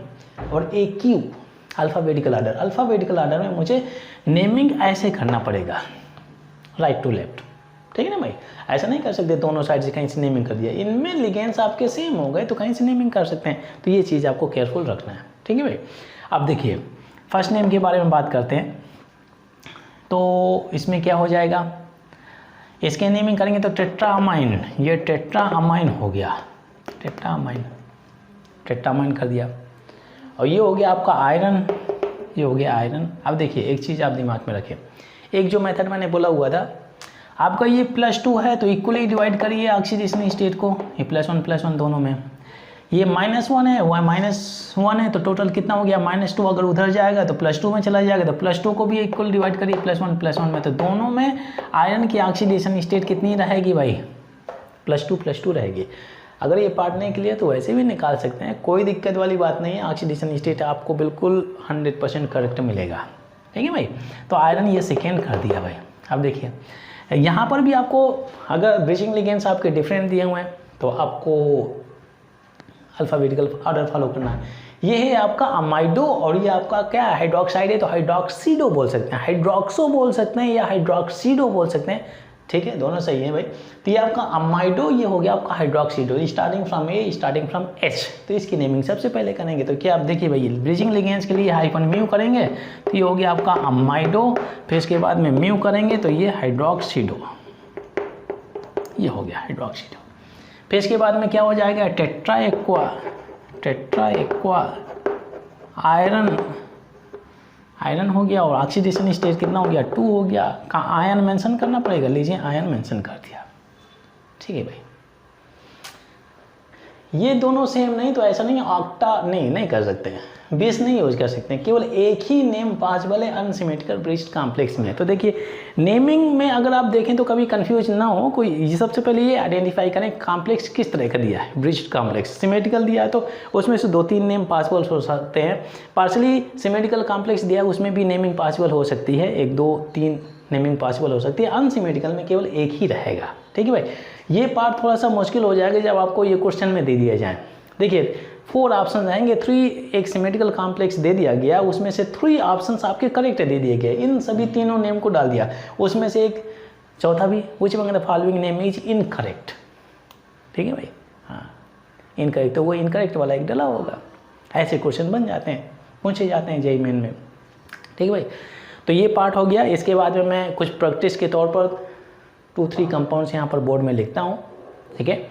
और AQ अल्फ़ाबेटिकल आर्डर में मुझे नेमिंग ऐसे करना पड़ेगा, राइट टू लेफ्ट, ठीक है ना भाई। ऐसा नहीं कर सकते दोनों साइड से कहीं से नेमिंग कर दिया, इनमें लिगेंड्स आपके सेम हो गए तो कहीं से नेमिंग कर सकते हैं, तो ये चीज़ आपको केयरफुल रखना है, ठीक है भाई। अब देखिए फर्स्ट नेम के बारे में बात करते हैं, तो इसमें क्या हो जाएगा, इसके नेमिंग करेंगे तो टेट्रामाइन, ये टेट्रामाइन हो गया, टेट्रामाइन कर दिया, और ये हो गया आपका आयरन, ये हो गया आयरन। अब देखिए एक चीज़ आप दिमाग में रखें, एक जो मेथड मैंने बोला हुआ था आपका, ये +2 है तो इक्वली डिवाइड करिए ऑक्सीडेशन स्टेट को, ये +1 दोनों में। ये -1 है, y -1 है, तो टोटल कितना हो गया -2। अगर उधर जाएगा तो +2 में चला जाएगा, तो +2 को भी इक्वल डिवाइड करिए +1 में, तो दोनों में आयरन की ऑक्सीडेशन स्टेट कितनी रहेगी भाई, +2 रहेगी। अगर ये पार्ट नहीं क्लियर तो वैसे भी निकाल सकते हैं, कोई दिक्कत वाली बात नहीं है। ऑक्सीडेशन स्टेट आपको बिल्कुल 100% करेक्ट मिलेगा, ठीक है भाई। तो आयरन ये सेकेंड कर दिया भाई। अब देखिए यहाँ पर भी आपको अगर ब्रीचिंग लिगेंड्स आपके डिफरेंट दिए हुए हैं तो आपको अल्फ़ाबेटिकल ऑर्डर फॉलो करना है। ये है आपका अमाइडो और ये आपका क्या है, हाइड्रोक्साइड है, तो हाइड्रोक्सीडो बोल सकते हैं, हाइड्रोक्सो बोल सकते हैं या हाइड्रोक्सीडो बोल सकते हैं, ठीक है, दोनों सही है भाई। तो ये आपका अमाइडो, ये हो गया आपका hydroxido, starting from A starting from H. तो इसकी नेमिंग सबसे पहले करेंगे, तो क्या आप देखिए भाई ब्रीचिंग लिगेंड्स के लिए हाइफन म्यू करेंगे तो ये हो गया आपका अमाइडो, फिर इसके बाद में म्यू करेंगे तो ये हाइड्रोक्सीडो, ये हो गया हाइड्रोक्सीडो। फिर इसके बाद में क्या हो जाएगा, टेट्रा एक्वा आयरन हो गया, और ऑक्सीडेशन स्टेट कितना हो गया 2 हो गया। कहाँ आयन मेंशन करना पड़ेगा, लीजिए आयन मेंशन कर दिया, ठीक है भाई। ये दोनों सेम नहीं तो ऐसा नहीं ऑक्टा नहीं कर सकते हैं, 20 नहीं यूज कर सकते हैं, केवल एक ही नेम पॉसिबल है अनसिमेट्रिकल ब्रीच्ड कॉम्प्लेक्स में। तो देखिए नेमिंग में अगर आप देखें तो कभी कंफ्यूज ना हो कोई, ये सबसे पहले ये आइडेंटिफाई करें कॉम्प्लेक्स किस तरह का दिया है। ब्रीच्ड कॉम्प्लेक्स सिमेट्रिकल दिया है तो उसमें से 2-3 नेम पॉसिबल हो सकते हैं, पार्शली सिमेट्रिकल कॉम्प्लेक्स दिया है उसमें भी नेमिंग पॉसिबल हो सकती है, 1-2-3 नेमिंग पॉसिबल हो सकती है। अनसिमेट्रिकल में केवल एक ही रहेगा, ठीक है भाई। ये पार्ट थोड़ा सा मुश्किल हो जाएगा जब आपको ये क्वेश्चन में दे दिया जाए। देखिए 4 ऑप्शन आएंगे, 3 एक सिमेट्रिकल कॉम्प्लेक्स दे दिया गया, उसमें से 3 ऑप्शंस आपके करेक्ट दे दिए गए, इन सभी तीनों नेम को डाल दिया, उसमें से एक चौथा भी which among the following name is incorrect, ठीक है भाई, हाँ इनकरेक्ट, तो वो इनकरेक्ट वाला एक डाला होगा। ऐसे क्वेश्चन बन जाते हैं, पूछे जाते हैं जेईई मेन में, ठीक है भाई। तो ये पार्ट हो गया। इसके बाद में मैं कुछ प्रैक्टिस के तौर पर 2-3 कंपाउंड्स यहाँ पर बोर्ड में लिखता हूँ, ठीक है।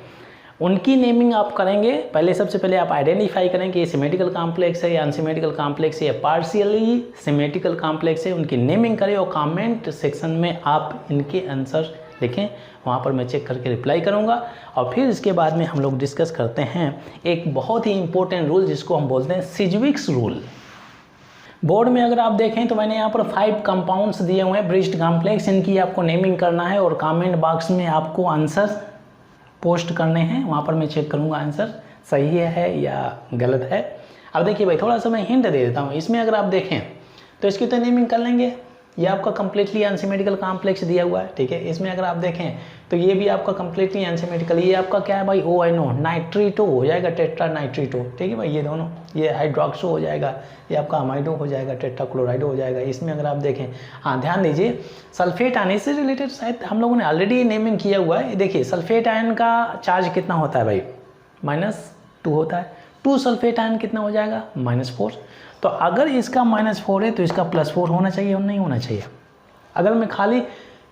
उनकी नेमिंग आप करेंगे, पहले सबसे पहले आप आइडेंटिफाई करें कि ये सिमेट्रिकल कॉम्प्लेक्स है या अनसिमेट्रिकल कॉम्प्लेक्स है या पार्शियली सिमेट्रिकल कॉम्प्लेक्स है, उनकी नेमिंग करें और कमेंट सेक्शन में आप इनके आंसर लिखें, वहाँ पर मैं चेक करके रिप्लाई करूँगा। और फिर इसके बाद में हम लोग डिस्कस करते हैं एक बहुत ही इंपॉर्टेंट रूल जिसको हम बोलते हैं सिज्विक्स रूल। बोर्ड में अगर आप देखें तो मैंने यहाँ पर 5 कंपाउंड्स दिए हुए हैं ब्रीच्ड कॉम्प्लेक्स, इनकी आपको नेमिंग करना है और कमेंट बॉक्स में आपको आंसर पोस्ट करने हैं, वहाँ पर मैं चेक करूँगा आंसर सही है या गलत है। अब देखिए भाई थोड़ा सा मैं हिंट दे देता हूँ, इसमें अगर आप देखें तो इसकी तो नेमिंग कर लेंगे, ये आपका कम्प्लीटली अनसिमेट्रिकल कॉम्प्लेक्स दिया हुआ है, ठीक है। इसमें अगर आप देखें तो ये भी आपका कम्प्लीटली अनसिमेट्रिकल, ये आपका क्या है भाई ONO नाइट्रीटो हो जाएगा, टेट्रा नाइट्रीटो, ठीक है भाई। ये दोनों, ये हाइड्रोक्सो हो जाएगा, ये आपका अमाइडो हो जाएगा, टेट्रा क्लोराइडो हो जाएगा। इसमें अगर आप देखें, हाँ ध्यान दीजिए सल्फेट आयन, इससे रिलेटेड शायद हम लोगों ने ऑलरेडी नेमिंग किया हुआ है। देखिए सल्फेट आयन का चार्ज कितना होता है भाई, -2 होता है, 2 सल्फेट आयन कितना हो जाएगा -4। तो अगर इसका -4 है तो इसका +4 होना चाहिए और नहीं होना चाहिए। अगर मैं खाली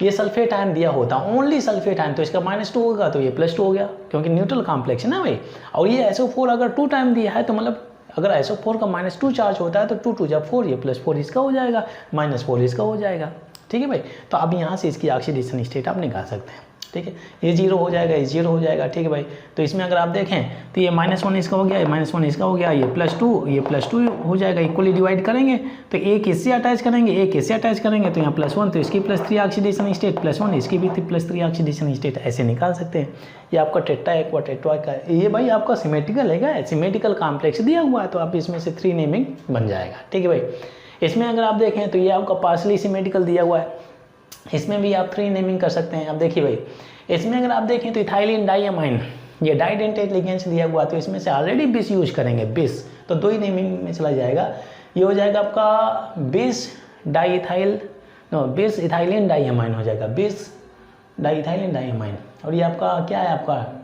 ये सल्फेट आयन दिया होता ओनली सल्फेट आयन तो इसका -2 होगा, तो ये +2 हो गया क्योंकि न्यूट्रल कॉम्प्लेक्स है ना भाई। और ये SO4 अगर 2 टाइम दिया है तो मतलब अगर SO4 का -2 चार्ज होता है तो 2 जब 4, ये +4 इसका हो जाएगा, -4 इसका हो जाएगा, ठीक है भाई। तो अब यहाँ से इसकी ऑक्सीडेशन स्टेट आप निकाल सकते हैं, ठीक है। ये 0 हो जाएगा, ये 0 हो जाएगा, ठीक है भाई। तो इसमें अगर आप देखें तो ये -1 इसका हो गया, ये -1 इसका हो गया, ये +2 हो जाएगा, इक्वली डिवाइड करेंगे तो एक इससे अटैच करेंगे, एक इससे अटैच करेंगे, तो यहाँ +1 तो इसकी +3 ऑक्सीडेशन स्टेट, +1 इसकी भी +3 ऑक्सीडेशन स्टेट, ऐसे निकाल सकते हैं। ये आपका टेट्रा एक्वा टेट्रा का, ये भाई आपका सिमेट्रिकल है क्या, सिमेट्रिकल कॉम्प्लेक्स दिया हुआ है तो आप इसमें से 3 नेमिंग बन जाएगा, ठीक है भाई। इसमें अगर आप देखें तो ये आपका पार्शली सिमेट्रिकल दिया हुआ है, इसमें भी आप 3 नेमिंग कर सकते हैं। अब देखिए भाई इसमें अगर आप देखें तो इथाइलिन डाइअमाइन, ये डाइडेंटेट लिगेंड्स दिया हुआ तो इसमें से ऑलरेडी 20 यूज करेंगे, 20 तो 2 ही नेमिंग में चला जाएगा। ये हो जाएगा आपका 20 इथाइलिन डाइअमाइन हो जाएगा, 20 डाइइथाइलिन डाइअमाइन। और ये आपका क्या है, आपका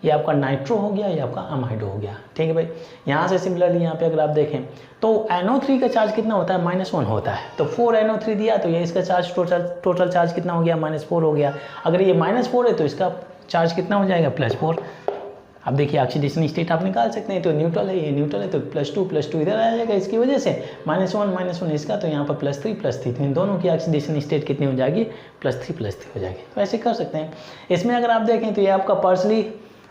ये आपका नाइट्रो हो गया, ये आपका अमाइडो हो गया, ठीक है भाई। यहाँ से सिमिलरली यहाँ पे अगर आप देखें तो NO3 का चार्ज कितना होता है, -1 होता है, तो 4 NO3 दिया तो ये इसका चार्ज टोटल चार्ज कितना हो गया, -4 हो गया। अगर ये -4 है तो इसका चार्ज कितना हो जाएगा, +4। अब देखिए ऑक्सीडेशन स्टेट आप निकाल सकते हैं, तो न्यूट्रल है, ये न्यूट्रल है तो +2 इधर आ जाएगा, इसकी वजह से -1 इसका, तो यहाँ पर +3 इन दोनों की ऑक्सीडेशन स्टेट कितनी हो जाएगी, +3 हो जाएगी। तो ऐसे कर सकते हैं। इसमें अगर आप देखें तो ये आपका पार्शली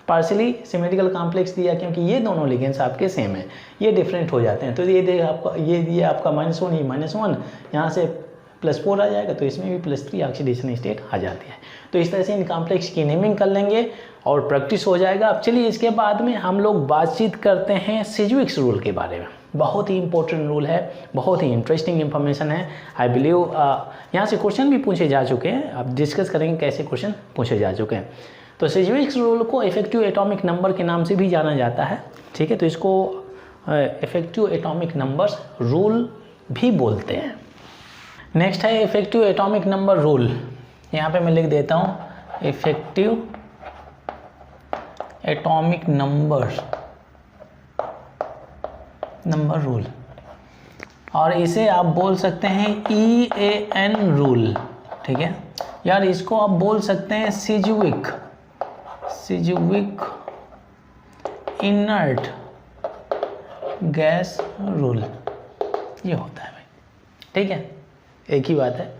पार्शियली सिमेट्रिकल कॉम्प्लेक्स दिया क्योंकि ये दोनों लिगेंड्स आपके सेम हैं, ये डिफरेंट हो जाते हैं। तो ये देख आपका ये आपका -1, ये -1, यहाँ से +4 आ जाएगा, तो इसमें भी +3 ऑक्सीडेशन स्टेट आ जाती है। तो इस तरह से इन कॉम्प्लेक्स की नेमिंग कर लेंगे और प्रैक्टिस हो जाएगा। अब चलिए इसके बाद में हम लोग बातचीत करते हैं सिज्विक्स रूल के बारे में। बहुत ही इंपॉर्टेंट रूल है, बहुत ही इंटरेस्टिंग इन्फॉर्मेशन है। आई बिलीव यहाँ से क्वेश्चन भी पूछे जा चुके हैं, अब डिस्कस करेंगे कैसे क्वेश्चन पूछे जा चुके हैं। तो सिज्विक्स रूल को इफेक्टिव एटॉमिक नंबर के नाम से भी जाना जाता है, ठीक है। तो इसको इफेक्टिव एटॉमिक नंबर्स रूल भी बोलते हैं। नेक्स्ट है इफेक्टिव एटॉमिक नंबर रूल। यहाँ पे मैं लिख देता हूँ इफेक्टिव एटॉमिक नंबर रूल, और इसे आप बोल सकते हैं EAN रूल, ठीक है यार। इसको आप बोल सकते हैं सिज्विक इनर्ट गैस रूल, ये होता है भाई, ठीक है, एक ही बात है।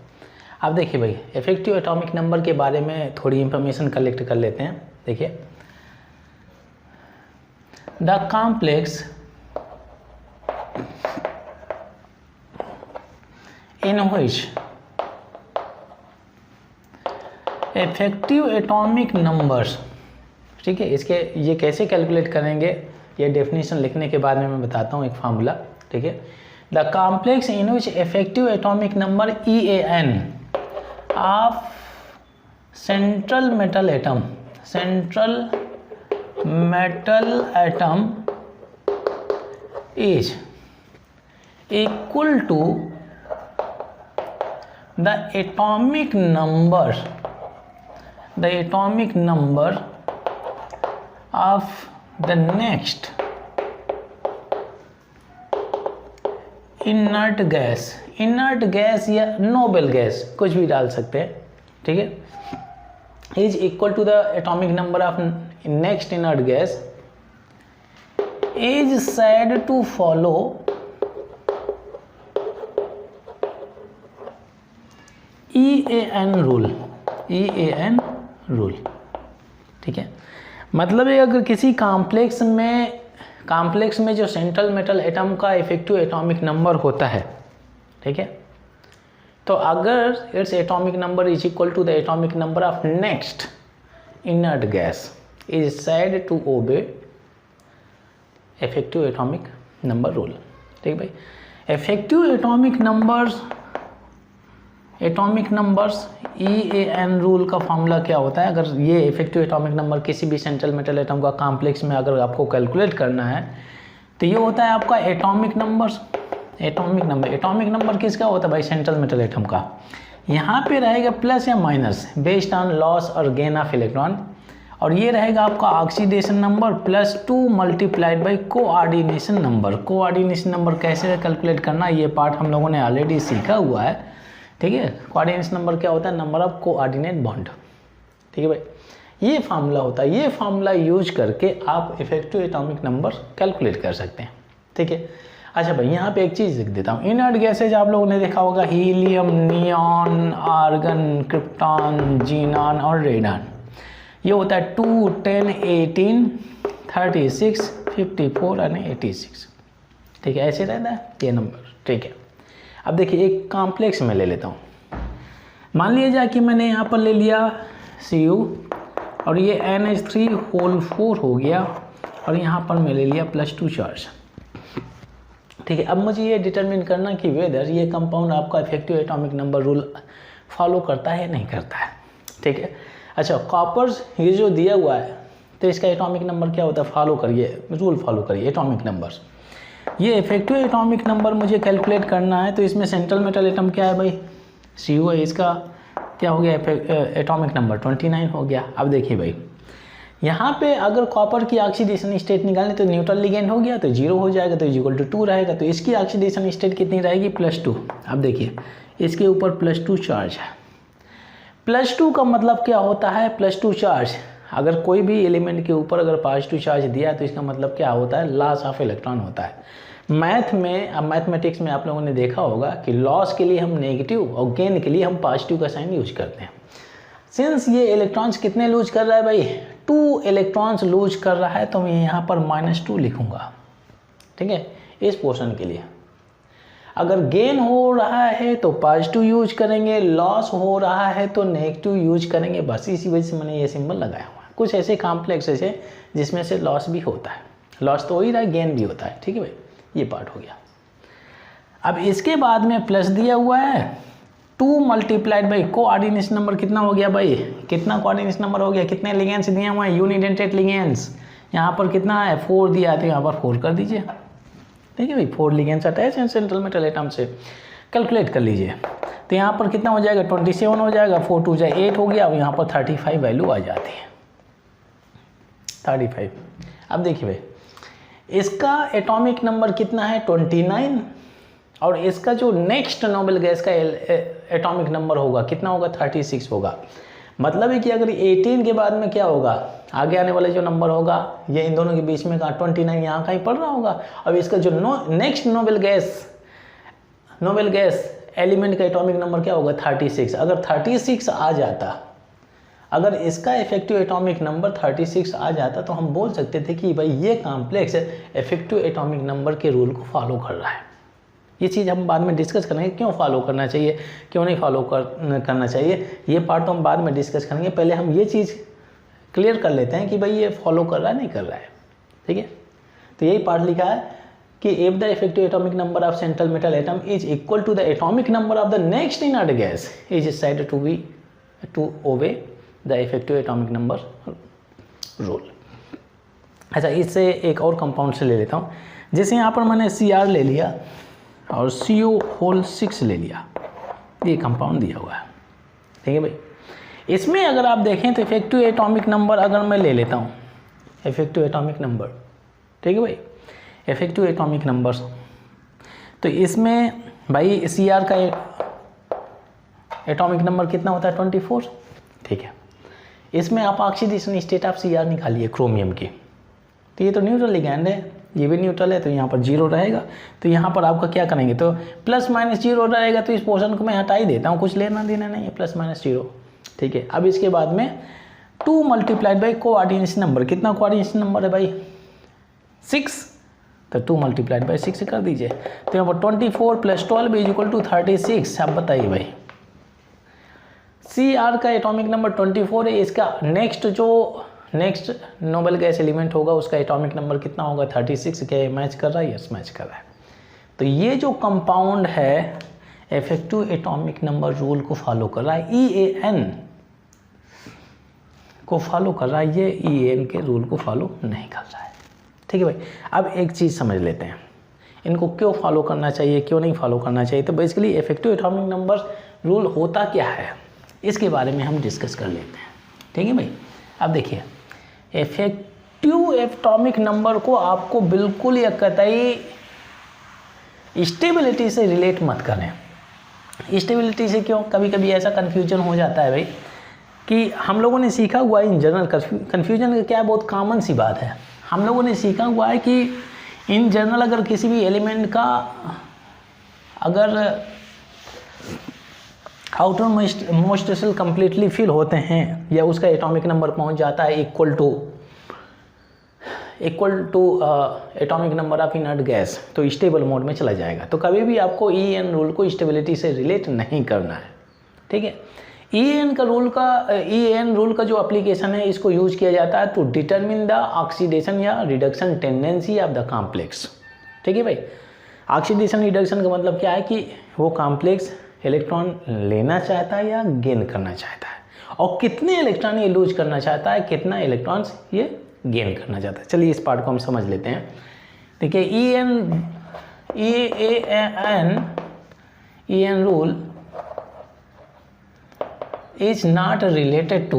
अब देखिए भाई, इफेक्टिव एटॉमिक नंबर के बारे में थोड़ी इंफॉर्मेशन कलेक्ट कर लेते हैं। देखिए, the complex in which effective atomic numbers, ठीक है, इसके ये कैसे कैलकुलेट करेंगे ये डेफिनेशन लिखने के बाद में मैं बताता हूँ एक फार्मूला, ठीक है। The complex in which effective atomic number EAN of central metal atom is equal to the atomic number of the next inert gas या नोबल गैस, कुछ भी डाल सकते हैं, ठीक है। Is equal to the atomic number of next inert gas is said to follow EAN rule, ठीक है। मतलब है अगर किसी कॉम्प्लेक्स में जो सेंट्रल मेटल एटम का इफेक्टिव एटॉमिक नंबर होता है, ठीक है, तो अगर its atomic number is equal to the atomic number of next inert gas is said to obey effective atomic number rule, ठीक है भाई। Effective atomic numbers EAN rule का फॉर्मूला क्या होता है? अगर ये इफेक्टिव एटॉमिक नंबर किसी भी सेंट्रल मेटल एटम का कॉम्प्लेक्स में अगर आपको कैलकुलेट करना है तो ये होता है आपका एटॉमिक नंबर किसका होता है भाई? सेंट्रल मेटल एटम का। यहाँ पे रहेगा प्लस या माइनस बेस्ड ऑन लॉस और गेन ऑफ इलेक्ट्रॉन, और ये रहेगा आपका oxidation number +2 multiplied by coordination number. Coordination number कैसे कैलकुलेट करना, ये पार्ट हम लोगों ने ऑलरेडी सीखा हुआ है, ठीक है। कोऑर्डिनेशन नंबर क्या होता है? नंबर ऑफ कोऑर्डिनेट बॉन्ड, ठीक है भाई। ये फार्मूला होता है, ये फार्मूला यूज करके आप इफेक्टिव एटॉमिक नंबर कैलकुलेट कर सकते हैं, ठीक है। अच्छा भाई, यहाँ पे एक चीज़ लिख देता हूँ। इनर्ट गैसेज आप लोगों ने देखा होगा, helium, neon, argon, krypton, xenon और रेडॉन। ये होता है 2, 10, 18, 36, 54 और 86, ठीक है। ऐसे रहता है ये नंबर, ठीक है। अब देखिए एक कॉम्प्लेक्स में ले लेता हूँ। मान लीजिए कि मैंने यहाँ पर ले लिया Cu और ये NH3 हो गया, और यहाँ पर मैं ले लिया +2 चार्ज, ठीक है। अब मुझे ये डिटरमिन करना कि वेदर ये कंपाउंड आपका effective atomic number rule follow करता है नहीं करता है, ठीक है। अच्छा, कॉपर्स ये जो दिया हुआ है तो इसका एटॉमिक नंबर क्या होता है? फॉलो करिए, रूल फॉलो करिए, एटॉमिक नंबर्स। ये इफेक्टिव एटॉमिक नंबर मुझे कैलकुलेट करना है, तो इसमें सेंट्रल मेटल एटम क्या है भाई? Cu है, इसका क्या हो गया? एटॉमिक नंबर 29 हो गया। अब देखिए भाई, यहाँ पे अगर कॉपर की ऑक्सीडेशन स्टेट निकालें तो न्यूट्रल लिगेंड हो गया तो 0 हो जाएगा, तो इक्वल टू 2 रहेगा, तो इसकी ऑक्सीडेशन स्टेट कितनी रहेगी? +2। अब देखिए इसके ऊपर +2 चार्ज है। +2 का मतलब क्या होता है? +2 चार्ज, अगर कोई भी एलिमेंट के ऊपर अगर पॉजिटिव चार्ज दिया है तो इसका मतलब क्या होता है? लॉस ऑफ इलेक्ट्रॉन होता है। मैथमेटिक्स में आप लोगों ने देखा होगा कि लॉस के लिए हम नेगेटिव और गेन के लिए हम पॉजिटिव का साइन यूज करते हैं। सिंस ये इलेक्ट्रॉन्स कितने लूज कर रहा है भाई? 2 इलेक्ट्रॉन्स लूज कर रहा है तो मैं यहाँ पर -2 लिखूँगा, ठीक है, इस पोर्शन के लिए। अगर गेन हो रहा है तो पॉजिटिव यूज करेंगे, लॉस हो रहा है तो नेगेटिव यूज करेंगे, बस इसी वजह से मैंने ये सिंबल लगाया हुआ है। कुछ ऐसे कॉम्प्लेक्सेस है जिसमें से लॉस भी होता है, लॉस तो हो ही रहा है, गेन भी होता है, ठीक है भाई, ये पार्ट हो गया। अब इसके बाद में प्लस दिया हुआ है 2 मल्टीप्लाइड बाई कोऑर्डिनेशन नंबर कितना हो गया भाई, कितना कोऑर्डिनेशन नंबर हो गया, कितने लिगेंड्स दिए हुए हैं, यूनिडेंटेड लिगेंड्स, यहाँ पर कितना है 4 दिया है तो यहाँ पर 4 कर दीजिए, ठीक है भाई, 4 लिगेंड्स अटैच हैं सेंट्रल मेटल एटम से, कैलकुलेट कर लीजिए। तो यहाँ पर कितना हो जाएगा 27 हो जाएगा, 4 2 जा 8 हो गया और यहाँ पर 35 वैल्यू आ जाती है, 35। अब देखिए भाई इसका एटॉमिक नंबर कितना है 29 और इसका जो नेक्स्ट नोबेल गैस का एटॉमिक नंबर होगा कितना होगा 36 होगा। मतलब है कि अगर 18 के बाद में क्या होगा, आगे आने वाला जो नंबर होगा ये इन दोनों के बीच में का 29 यहाँ कहीं पड़ रहा होगा। अब इसका जो नेक्स्ट नोबेल गैस एलिमेंट का एटॉमिक नंबर क्या होगा 36। अगर 36 आ जाता, अगर इसका इफेक्टिव एटॉमिक नंबर 36 आ जाता तो हम बोल सकते थे कि भाई ये कॉम्प्लेक्स इफेक्टिव एटॉमिक नंबर के रूल को फॉलो कर रहा है। ये चीज़ हम बाद में डिस्कस करेंगे, क्यों फॉलो करना चाहिए क्यों नहीं फॉलो करना चाहिए, ये पार्ट तो हम बाद में डिस्कस करेंगे। पहले हम ये चीज़ क्लियर कर लेते हैं कि भाई ये फॉलो कर रहा है नहीं कर रहा है, ठीक है। तो यही पार्ट लिखा है कि if the effective atomic number of central metal atom is equal to the atomic number of the next inert gas is said to obey the effective atomic number rule. अच्छा, इससे एक और कंपाउंड से ले लेता हूँ। जैसे यहाँ पर मैंने Cr ले लिया और CO6 ले लिया, ये कंपाउंड दिया हुआ है, ठीक है भाई। इसमें अगर आप देखें तो इफेक्टिव एटॉमिक नंबर अगर मैं ले लेता हूँ, इफेक्टिव एटॉमिक नंबर, ठीक है भाई, इफेक्टिव एटॉमिक नंबर, तो इसमें भाई Cr का एटॉमिक नंबर कितना होता है 24, ठीक है। इसमें आप ऑक्सीडेशन स्टेट ऑफ Cr निकालिए क्रोमियम की, तो ये तो न्यूट्रल लिगैंड है, ये भी न्यूट्रल है, तो यहाँ पर 0 रहेगा। तो यहाँ पर आपका क्या करेंगे, तो ±0 रहेगा, तो इस पोर्शन को मैं हटा ही देता हूँ, कुछ लेना देना नहीं है, ±0, ठीक है। अब इसके बाद में 2 मल्टीप्लाइड बाई कोऑर्डिनेशन नंबर, कितना कोऑर्डिनेशन नंबर है भाई 6, तो 2 मल्टीप्लाइड बाई 6 कर दीजिए। तो यहाँ पर 24 + 12 = 36। अब बताइए भाई Cr का एटॉमिक नंबर 24 है, इसका नेक्स्ट नोबेल गैस एलिमेंट होगा उसका एटॉमिक नंबर कितना होगा 36। क्या ये मैच कर रहा है, यस मैच कर रहा है। तो ये जो कंपाउंड है इफेक्टिव एटॉमिक नंबर रूल को फॉलो कर रहा है, EAN को फॉलो कर रहा है, ये EAN के रूल को फॉलो नहीं कर रहा है, ठीक है भाई। अब एक चीज़ समझ लेते हैं, इनको क्यों फॉलो करना चाहिए क्यों नहीं फॉलो करना चाहिए। तो basically effective atomic number rule होता क्या है इसके बारे में हम डिस्कस कर लेते हैं, ठीक है भाई। अब देखिए इफेक्टिव एटॉमिक नंबर को आपको बिल्कुल या कतई स्टेबिलिटी से रिलेट मत करें। स्टेबिलिटी से क्यों, कभी कभी ऐसा कन्फ्यूजन हो जाता है भाई कि हम लोगों ने सीखा हुआ है इन जनरल, कन्फ्यूजन क्या है, बहुत कॉमन सी बात है। हम लोगों ने सीखा हुआ है कि इन जनरल अगर किसी भी एलिमेंट का अगर outermost shell completely fill होते हैं या उसका एटॉमिक नंबर पहुंच जाता है equal to atomic number of inert gas, तो स्टेबल मोड में चला जाएगा। तो कभी भी आपको EAN रूल को स्टेबिलिटी से रिलेट नहीं करना है, ठीक है। EAN रूल का जो एप्लीकेशन है इसको यूज किया जाता है टू डिटरमिन द ऑक्सीडेशन या reduction tendency of the complex, ठीक है भाई। ऑक्सीडेशन रिडक्शन का मतलब क्या है कि वो कॉम्प्लेक्स इलेक्ट्रॉन लेना चाहता है या गेन करना चाहता है, और कितने इलेक्ट्रॉन ये लूज करना चाहता है, कितना इलेक्ट्रॉन्स ये गेन करना चाहता है। चलिए इस पार्ट को हम समझ लेते हैं। देखिए EAN rule is not related to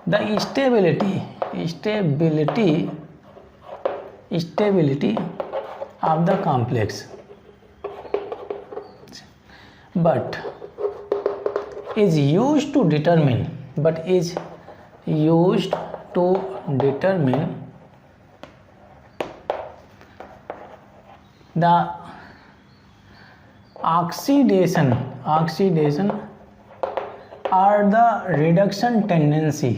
the stability of the complex, but is used to determine the oxidation or the reduction tendency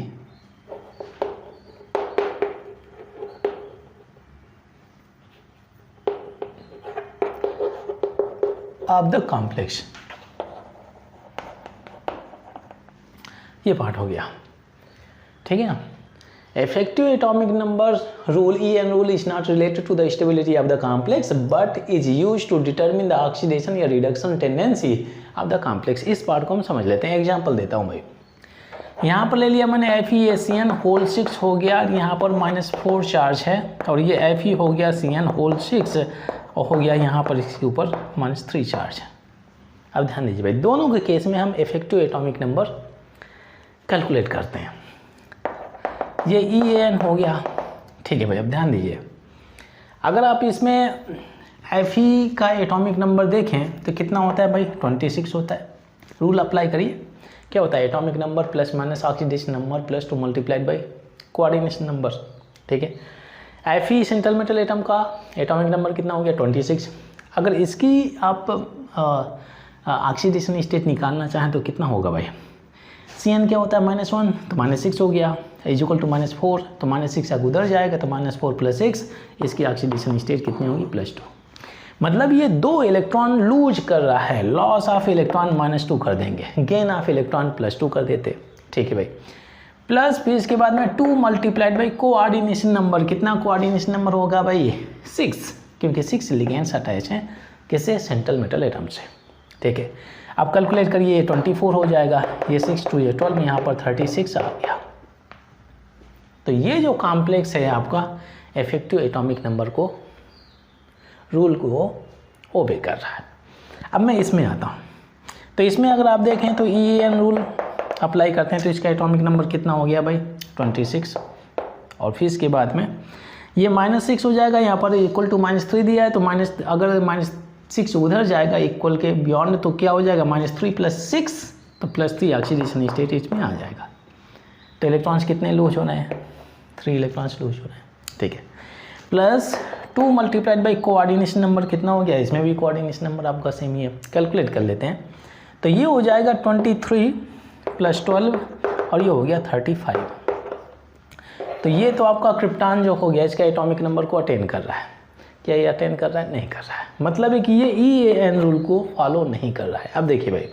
of the complex. ये पार्ट हो गया, ठीक है ना। Effective atomic number rule EN rule is not related to the stability of the complex but is used to determine the oxidation या reduction tendency of the complex। इस पार्ट को हम समझ लेते हैं। एग्जांपल देता हूँ भाई, यहाँ पर ले लिया मैंने FeCN होल 6 हो गया, यहाँ पर -4 चार्ज है, और ये Fe हो गया CN होल 6 और हो गया यहाँ पर इसके ऊपर -3 चार्ज है। अब ध्यान दीजिए भाई, दोनों के केस में हम इफेक्टिव एटॉमिक नंबर कैलकुलेट करते हैं। ये EAN हो गया, ठीक है भाई। अब ध्यान दीजिए, अगर आप इसमें Fe का एटॉमिक नंबर देखें तो कितना होता है भाई, 26 होता है। रूल अप्लाई करिए, क्या होता है, atomic number plus minus oxidation number plus 2 multiplied by coordination number, ठीक है। Fe सेंट्रल मेटल एटम का एटॉमिक नंबर कितना हो गया, 26। अगर इसकी आप ऑक्सीडेशन स्टेट निकालना चाहें तो कितना होगा भाई, CN क्या होता है, -1 तो -6 हो गया, इक्वल टू -4 तो -6 से उधर जाएगा तो -4 + 6, इसकी ऑक्सीडेशन स्टेट कितनी होगी, +2। मतलब ये 2 इलेक्ट्रॉन लूज कर रहा है, लॉस ऑफ इलेक्ट्रॉन -2 कर देंगे, गेन ऑफ इलेक्ट्रॉन +2 कर देते, ठीक है भाई। प्लस फिर इसके बाद में 2 मल्टीप्लाइड बाई कोऑर्डिनेशन नंबर, कितना कोऑर्डिनेशन नंबर होगा भाई, 6, क्योंकि 6 लिगेंड्स अटैच हैं किससे, सेंट्रल मेटल एटम से, ठीक है। अब कैलकुलेट करिए, 24 हो जाएगा, ये 6 2 ये 12 में यहाँ पर 36 आ गया। तो ये जो कॉम्प्लेक्स है आपका इफेक्टिव एटॉमिक नंबर को, रूल को ओबे कर रहा है। अब मैं इसमें आता हूँ, तो इसमें अगर आप देखें तो EAN रूल अप्लाई करते हैं तो इसका एटॉमिक नंबर कितना हो गया भाई, 26। और फिर इसके बाद में ये -6 हो जाएगा, यहाँ पर इक्वल टू -3 दिया है, तो अगर -6 उधर जाएगा इक्वल के बियॉन्ड तो क्या हो जाएगा, -3 + 6 तो +3 ऑक्सीडेशन स्टेट इसमें आ जाएगा। तो इलेक्ट्रॉन्स कितने लूज हो रहे हैं, 3 इलेक्ट्रॉन्स लूज हो रहे हैं, ठीक है। Plus 2 multiplied by coordination number कितना हो गया, इसमें भी कोऑर्डिनेशन नंबर आपका सेम ही है, कैलकुलेट कर लेते हैं। तो ये हो जाएगा 23 + 12 और ये हो गया 35। तो ये तो आपका क्रिप्टॉन जो हो गया, इसका एटॉमिक नंबर को अटेन कर रहा है। क्या ये अटेन कर रहा है, नहीं कर रहा है, मतलब है कि ये EAN रूल को फॉलो नहीं कर रहा है। अब देखिए भाई,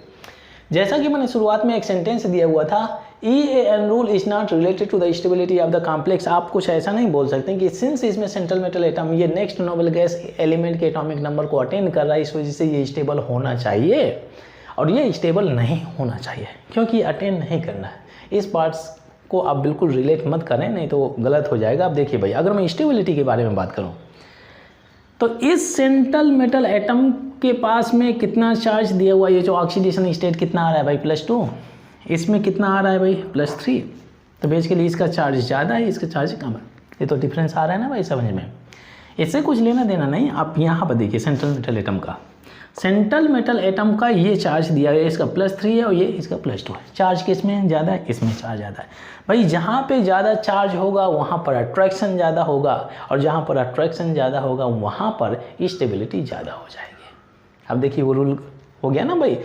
जैसा कि मैंने शुरुआत में एक सेंटेंस दिया हुआ था, EAN rule is not related to the stability of the complex. आप कुछ ऐसा नहीं बोल सकते कि सिंस इसमें सेंट्रल मेटल एटम ये नेक्स्ट नोबल गैस एलिमेंट के एटॉमिक नंबर को अटेन कर रहा है, इस वजह से ये स्टेबल होना चाहिए, और ये स्टेबल नहीं होना चाहिए क्योंकि अटेन नहीं करना है। इस पार्ट्स को आप बिल्कुल रिलेट मत करें, नहीं तो गलत हो जाएगा। अब देखिए भाई, अगर मैं स्टेबिलिटी के बारे में बात करूँ तो इस सेंट्रल मेटल एटम के पास में कितना चार्ज दिया हुआ है, ये जो ऑक्सीडेशन स्टेट कितना आ रहा है भाई, +2, इसमें कितना आ रहा है भाई, +3। तो बेसिकली इसका चार्ज ज़्यादा है, इसका चार्ज कम है, ये तो डिफरेंस आ रहा है ना भाई समझ में। इससे कुछ लेना देना नहीं। आप यहाँ पर देखिए सेंट्रल मेटल एटम का, सेंट्रल मेटल एटम का ये चार्ज दिया है, इसका +3 है और ये इसका +2 है। चार्ज किस में ज़्यादा है, इसमें चार्ज ज़्यादा है भाई। जहाँ पे ज़्यादा चार्ज होगा वहाँ पर अट्रैक्शन ज़्यादा होगा, और जहाँ पर अट्रैक्शन ज़्यादा होगा वहाँ पर स्टेबिलिटी ज़्यादा हो जाएगी। अब देखिए वो रूल हो गया ना भाई।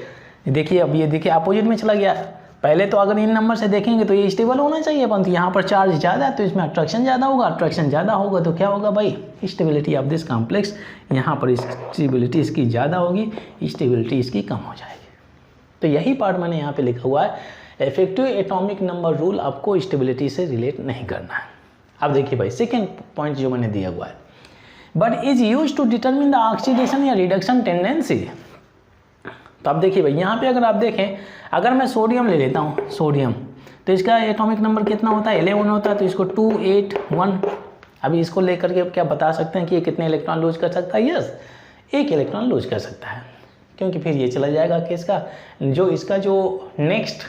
देखिए अब ये देखिए अपोजिट में चला गया। पहले तो अगर इन नंबर से देखेंगे तो ये स्टेबल होना चाहिए, परंतु यहाँ पर चार्ज ज़्यादा है तो इसमें अट्रैक्शन ज़्यादा होगा, अट्रैक्शन ज़्यादा होगा तो क्या होगा भाई, स्टेबिलिटी ऑफ दिस कॉम्प्लेक्स, यहाँ पर स्टेबिलिटी इसकी ज़्यादा होगी, स्टेबिलिटी इसकी कम हो जाएगी। तो यही पार्ट मैंने यहाँ पे लिखा हुआ है, इफेक्टिव एटॉमिक नंबर रूल आपको स्टेबिलिटी से रिलेट नहीं करना है। अब देखिए भाई सेकेंड पॉइंट जो मैंने दिया हुआ है, but is used to determine the oxidation या रिडक्शन टेंडेंसी। तो अब देखिए भाई यहाँ पे अगर आप देखें, अगर मैं सोडियम ले लेता हूँ, सोडियम, तो इसका एटॉमिक नंबर कितना होता है, 11 होता है, तो इसको 2 8 1। अभी इसको लेकर के क्या बता सकते हैं कि ये कितने इलेक्ट्रॉन लूज कर सकता है, यस 1 इलेक्ट्रॉन लूज कर सकता है, क्योंकि फिर ये चला जाएगा कि इसका जो नेक्स्ट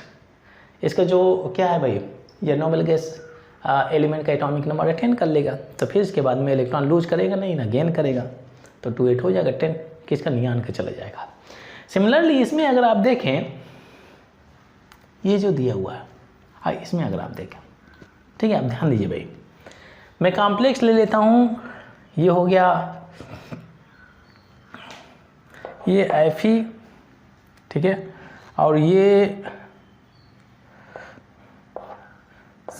इसका जो क्या है भाई, ये नोबल गैस एलिमेंट का एटॉमिक नंबर अटेन कर लेगा, तो फिर इसके बाद में इलेक्ट्रॉन लूज करेगा नहीं ना गेन करेगा, तो 2 8 हो जाएगा, 10 किसका नियान का चला जाएगा। सिमिलरली इसमें अगर आप देखें, ये जो दिया हुआ है, हाँ इसमें अगर आप देखें, ठीक है, आप ध्यान दीजिए भाई, मैं कॉम्प्लेक्स ले लेता हूँ, ये हो गया ये Fe, ठीक है, और ये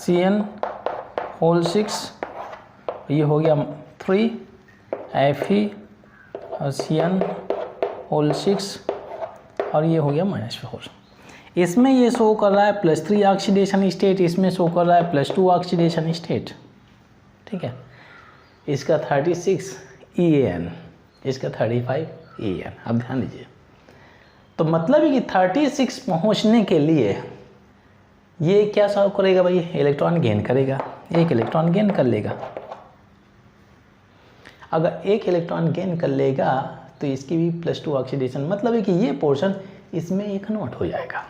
CN6, ये हो गया 3 Fe और CN6 और ये हो गया -4। इसमें ये शो कर रहा है +3 ऑक्सीडेशन स्टेट, इसमें शो कर रहा है +2 ऑक्सीडेशन स्टेट। ठीक है, इसका 36 EAN, इसका 35 EAN। अब ध्यान दीजिए, तो मतलब है कि 36 पहुंचने के लिए ये क्या शो करेगा भाई, इलेक्ट्रॉन गेन करेगा, एक इलेक्ट्रॉन गेन कर लेगा। अगर एक इलेक्ट्रॉन गेन कर लेगा तो इसकी भी +2 ऑक्सीडेशन, मतलब है कि ये पोर्शन इसमें ये कन्वर्ट हो जाएगा।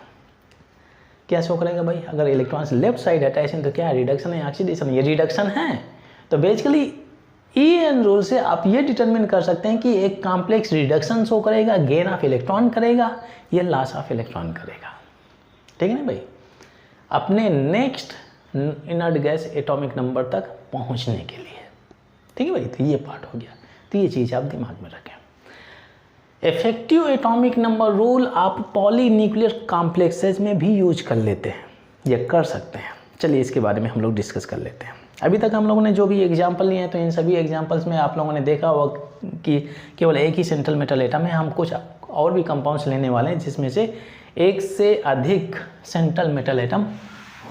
क्या शो करेगा भाई, अगर इलेक्ट्रॉन्स लेफ्ट साइड अटैच हैं तो क्या रिडक्शन है ऑक्सीडेशन, ये रिडक्शन है। तो बेसिकली EN रूल से आप ये डिटरमिन कर सकते हैं कि एक कॉम्प्लेक्स रिडक्शन शो करेगा, गेन ऑफ इलेक्ट्रॉन करेगा, ये लॉस ऑफ इलेक्ट्रॉन करेगा। ठीक है ना भाई, अपने next inert gas atomic number तक पहुंचने के लिए। ठीक है भाई, तो ये पार्ट हो गया, तो ये चीज़ आप दिमाग में रखें। इफेक्टिव एटॉमिक नंबर रूल आप पॉलीन्यूक्लियर कॉम्प्लेक्सेस में भी यूज कर लेते हैं, ये कर सकते हैं। चलिए इसके बारे में हम लोग डिस्कस कर लेते हैं। अभी तक हम लोगों ने जो भी एग्जाम्पल लिए हैं तो इन सभी एग्जाम्पल्स में आप लोगों ने देखा होगा कि केवल एक ही सेंट्रल मेटल एटम है। हम कुछ और भी कंपाउंड्स लेने वाले हैं जिसमें से एक से अधिक सेंट्रल मेटल एटम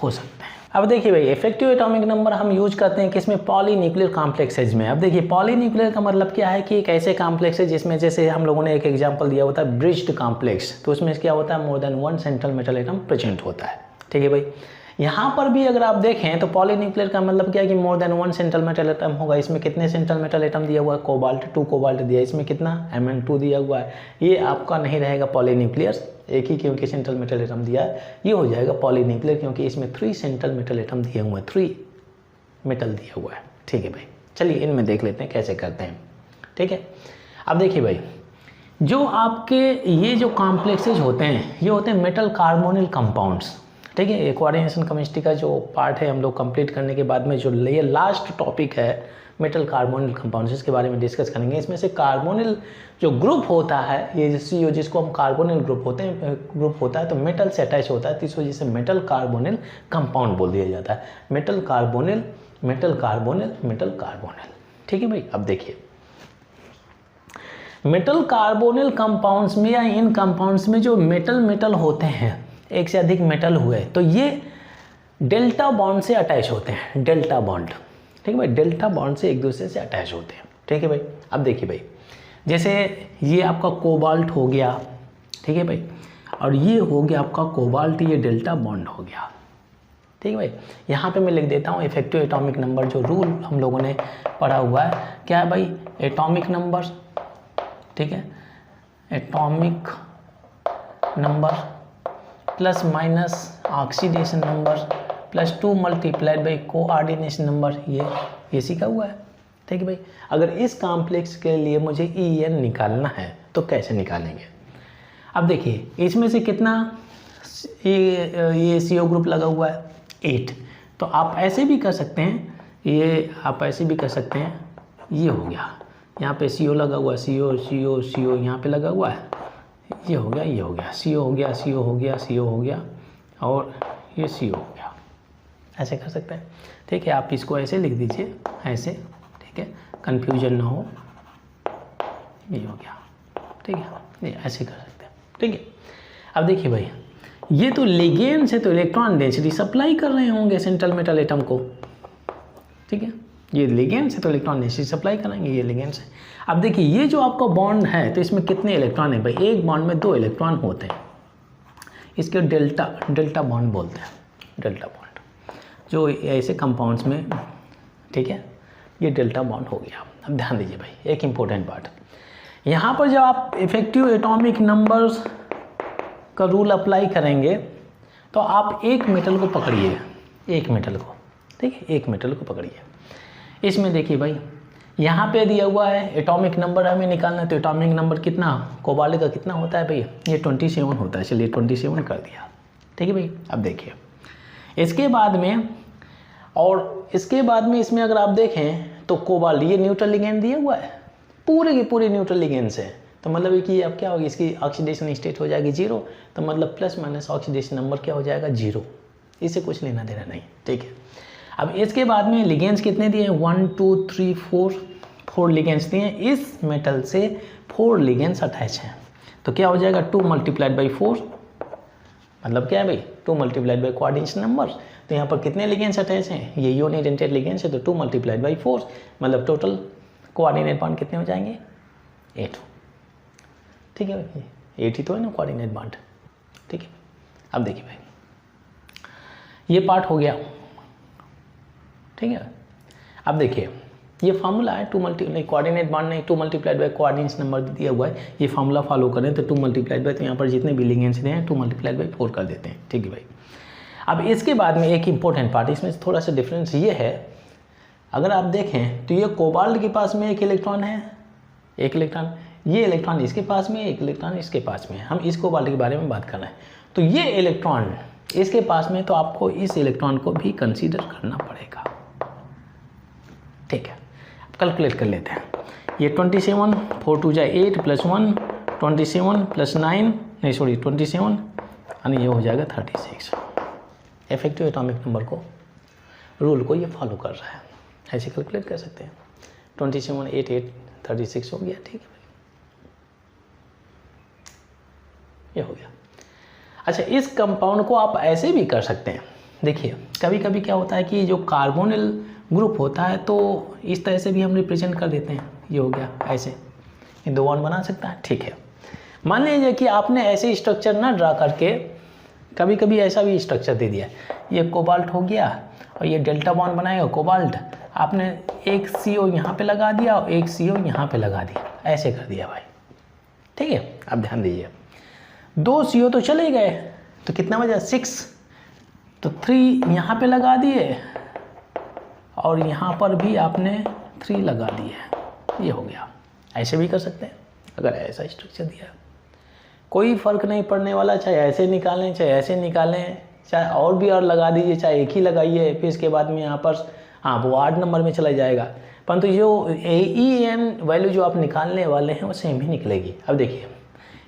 हो सकते हैं। अब देखिए भाई, इफेक्टिव एटॉमिक नंबर हम यूज करते हैं किसमें, पॉलीन्यूक्लियर कॉम्प्लेक्सेज में। अब देखिए पॉलीन्यूक्लियर का मतलब क्या है कि एक ऐसे कॉम्प्लेक्स है जिसमें, जैसे हम लोगों ने एक एग्जांपल दिया होता है ब्रिज्ड कॉम्प्लेक्स, तो उसमें क्या होता है, more than 1 central metal atom present होता है। ठीक है भाई, यहाँ पर भी अगर आप देखें तो पॉलीन्यूक्लियर का मतलब क्या है कि more than 1 central metal atom होगा। इसमें कितने सेंट्रल मेटल एटम दिया हुआ है, कोबाल्ट 2 कोबाल्ट दिया है, इसमें कितना Mn2 दिया हुआ है। ये आपका नहीं रहेगा पॉलीन्यूक्लियर, एक ही क्योंकि सेंट्रल मेटल एटम दिया है, ये हो जाएगा पॉलीन्यूक्लियर क्योंकि इसमें 3 सेंट्रल मेटल एटम दिए हुए हैं, 3 मेटल दिया हुआ है। ठीक है भाई, चलिए इनमें देख लेते हैं कैसे करते हैं। ठीक है, अब देखिए भाई, जो आपके ये जो कॉम्प्लेक्सेज होते हैं ये होते हैं मेटल कार्बोनिल कंपाउंड्स। ठीक है, कोऑर्डिनेशन केमिस्ट्री का जो पार्ट है हम लोग कंप्लीट करने के बाद में जो ये लास्ट टॉपिक है मेटल कार्बोनिल कंपाउंड्स, इसके बारे में डिस्कस करेंगे। इसमें से कार्बोनिल जो ग्रुप होता है, ये जिसको हम कार्बोनिल ग्रुप होता है तो मेटल से अटैच होता है, तो इस वजह से मेटल कार्बोनिल कंपाउंड बोल दिया जाता है। Metal carbonyl, metal carbonyl, metal carbonyl. ठीक है भाई, अब देखिए मेटल कार्बोनिल कंपाउंड्स में या इन कंपाउंड्स में जो मेटल होते हैं, एक से अधिक मेटल हुए, तो ये डेल्टा बॉन्ड से अटैच होते हैं, डेल्टा बॉन्ड। ठीक है भाई, डेल्टा बॉन्ड से एक दूसरे से अटैच होते हैं। ठीक है भाई, अब देखिए भाई, जैसे ये आपका कोबाल्ट हो गया, ठीक है भाई, और ये हो गया आपका कोबाल्ट, ये डेल्टा बॉन्ड हो गया। ठीक है भाई, यहाँ पे मैं लिख देता हूँ इफेक्टिव एटॉमिक नंबर, जो रूल हम लोगों ने पढ़ा हुआ है क्या है भाई, एटॉमिक नंबर, ठीक है, atomic number plus minus oxidation number plus 2 multiplied by coordination number, ये सीखा हुआ है। ठीक है भाई, अगर इस कॉम्प्लेक्स के लिए मुझे EN निकालना है तो कैसे निकालेंगे। अब देखिए इसमें से कितना ये CO ग्रुप लगा हुआ है 8, तो आप ऐसे भी कर सकते हैं, ये आप ऐसे भी कर सकते हैं, ये हो गया यहाँ पे CO लगा हुआ है, CO यहाँ पे लगा हुआ है, ये हो गया, ये हो गया, CO हो गया, CO हो गया, CO हो गया और ये CO हो गया, ऐसे कर सकते हैं। ठीक है, आप इसको ऐसे लिख दीजिए, ऐसे, ठीक है, कन्फ्यूजन ना हो, ये हो गया। ठीक है, ये ऐसे कर सकते हैं। ठीक है, अब देखिए भाई, ये तो लिगेंड से तो इलेक्ट्रॉन डेंसिटी सप्लाई कर रहे होंगे सेंट्रल मेटल एटम को। ठीक है, ये लिगेंड से तो इलेक्ट्रॉन डेंसिटी सप्लाई करेंगे, ये लिगेंड से। अब देखिए ये जो आपका बॉन्ड है तो इसमें कितने इलेक्ट्रॉन है भाई, एक बॉन्ड में 2 इलेक्ट्रॉन होते हैं, इसके डेल्टा बॉन्ड बोलते हैं, डेल्टा बॉन्ड जो ऐसे कंपाउंड्स में। ठीक है, ये डेल्टा बॉन्ड हो गया। अब ध्यान दीजिए भाई, एक इम्पोर्टेंट पार्ट, यहाँ पर जब आप इफेक्टिव एटॉमिक नंबर्स का रूल अप्लाई करेंगे तो आप एक मेटल को पकड़िए, एक मेटल को, ठीक है, एक मेटल को पकड़िए। इसमें देखिए भाई, यहाँ पे दिया हुआ है एटॉमिक नंबर हमें निकालना है, तो एटॉमिक नंबर कितना, कोबाल्ट का कितना होता है भाई, ये 27 होता है। चलिए 27 कर दिया। ठीक है भाई, अब देखिए इसके बाद में इसमें अगर आप देखें तो कोबाल्ट, ये न्यूट्रल लिगेंड दिया हुआ है, पूरे की पूरी न्यूट्रल लिगेंड से, तो मतलब ये कि अब क्या होगी, इसकी ऑक्सीडेशन स्टेट हो जाएगी 0, तो मतलब प्लस माइनस ऑक्सीडेशन नंबर क्या हो जाएगा 0। इससे कुछ लेना देना नहीं, ठीक है। अब इसके बाद में लिगेंड्स कितने दिए हैं, 1 2 3 4 लिगेंड्स दिए हैं। इस मेटल से 4 लिगेंड्स अटैच हैं, तो क्या हो जाएगा 2 मल्टीप्लाइड बाई 4, मतलब क्या है भाई 2 मल्टीप्लाइड बाई कोऑर्डिनेशन नंबर। तो यहाँ पर कितने लिगेंड्स अटैच हैं, ये यूनिडेंटेड लिगेंड्स है, तो 2 मल्टीप्लाइड बाई 4 मतलब टोटल कोऑर्डिनेट बॉन्ड कितने हो जाएंगे 8, ठीक है भाई, 8 ही तो है ना कोऑर्डिनेट बॉन्ड, ठीक है। अब देखिए भाई ये पार्ट हो गया, ठीक है। अब देखिए ये फार्मूला है 2 मल्टीप्लाई कोऑर्डिनेट बॉन्ड नहीं 2 मल्टीप्लाइड बाई कोऑर्डिनेशन नंबर दिया हुआ है, ये फार्मूला फॉलो करें तो 2 मल्टीप्लाइड बाई, तो यहाँ पर जितने भी लिगेंड्स दिए हैं 2 मल्टीप्लाइड बाई 4 कर देते हैं, ठीक है भाई। अब इसके बाद में एक इंपॉर्टेंट पार्ट, इसमें थोड़ा सा डिफरेंस ये है, अगर आप देखें तो ये कोबाल्ट के पास में एक इलेक्ट्रॉन है, एक इलेक्ट्रॉन, ये इलेक्ट्रॉन इसके पास में, एक इलेक्ट्रॉन इसके पास में, हम इस कोबाल्ट के बारे में बात कर रहे हैं। तो ये इलेक्ट्रॉन इसके पास में, तो आपको इस इलेक्ट्रॉन को भी कंसीडर करना पड़ेगा, ठीक है। कैलकुलेट कर लेते हैं, ये 27 4 2 जाए 8 + 1 27 + 9 नहीं सॉरी 27 यानी ये हो जाएगा 36। इफेक्टिव एटॉमिक नंबर को रूल को ये फॉलो कर रहा है, ऐसे कैलकुलेट कर सकते हैं। 27 8 8 36 हो गया, ठीक है भाई, ये हो गया। अच्छा इस कंपाउंड को आप ऐसे भी कर सकते हैं, देखिए कभी कभी क्या होता है कि जो कार्बोनिल ग्रुप होता है तो इस तरह से भी हम रिप्रेजेंट कर देते हैं, ये हो गया ऐसे, ये 2 बॉन्ड बना सकता है, ठीक है। मान लीजिए कि आपने ऐसे स्ट्रक्चर ना ड्रा करके कभी कभी ऐसा भी स्ट्रक्चर दे दिया, ये कोबाल्ट हो गया और ये डेल्टा बॉन्ड बनाएगा कोबाल्ट, आपने एक CO यहाँ पे लगा दिया और एक CO यहाँ पे लगा दिया, ऐसे कर दिया भाई, ठीक है। अब ध्यान दीजिए 2 CO तो चले गए, तो कितना बचा 6, तो 3 यहाँ पे लगा दिए और यहाँ पर भी आपने 3 लगा दिए, ये हो गया। ऐसे भी कर सकते हैं अगर ऐसा स्ट्रक्चर दिया, कोई फ़र्क नहीं पड़ने वाला, चाहे ऐसे निकालें चाहे ऐसे निकालें, चाहे और भी और लगा दीजिए, चाहे एक ही लगाइए, फिर इसके बाद में यहाँ पर हाँ वो 8 नंबर में चला जाएगा, परंतु जो AEN वैल्यू जो आप निकालने वाले हैं वो सेम ही निकलेगी। अब देखिए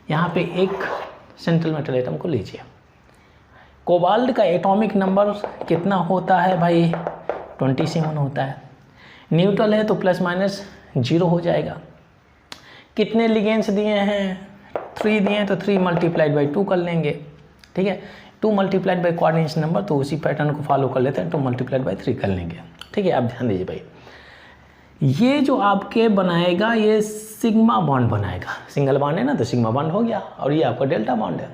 यहाँ पे एक सेंट्रल मेटल एटम को लीजिए, कोबाल्ट का एटॉमिक नंबर कितना होता है भाई 27 होता है, न्यूट्रल है तो ±0 हो जाएगा। कितने लिगेंड्स दिए हैं 3 दिए हैं, तो 3 मल्टीप्लाइड बाई 2 कर लेंगे, ठीक है। 2 मल्टीप्लाइड बाई कोऑर्डिनेशन नंबर, तो उसी पैटर्न को फॉलो कर लेते हैं, 2 मल्टीप्लाइड बाई 3 कर लेंगे, ठीक है। अब ध्यान दीजिए भाई ये जो आपके बनाएगा ये सिग्मा बॉन्ड बनाएगा, सिंगल बॉन्ड है ना तो सिग्मा बॉन्ड हो गया, और ये आपका डेल्टा बॉन्ड है।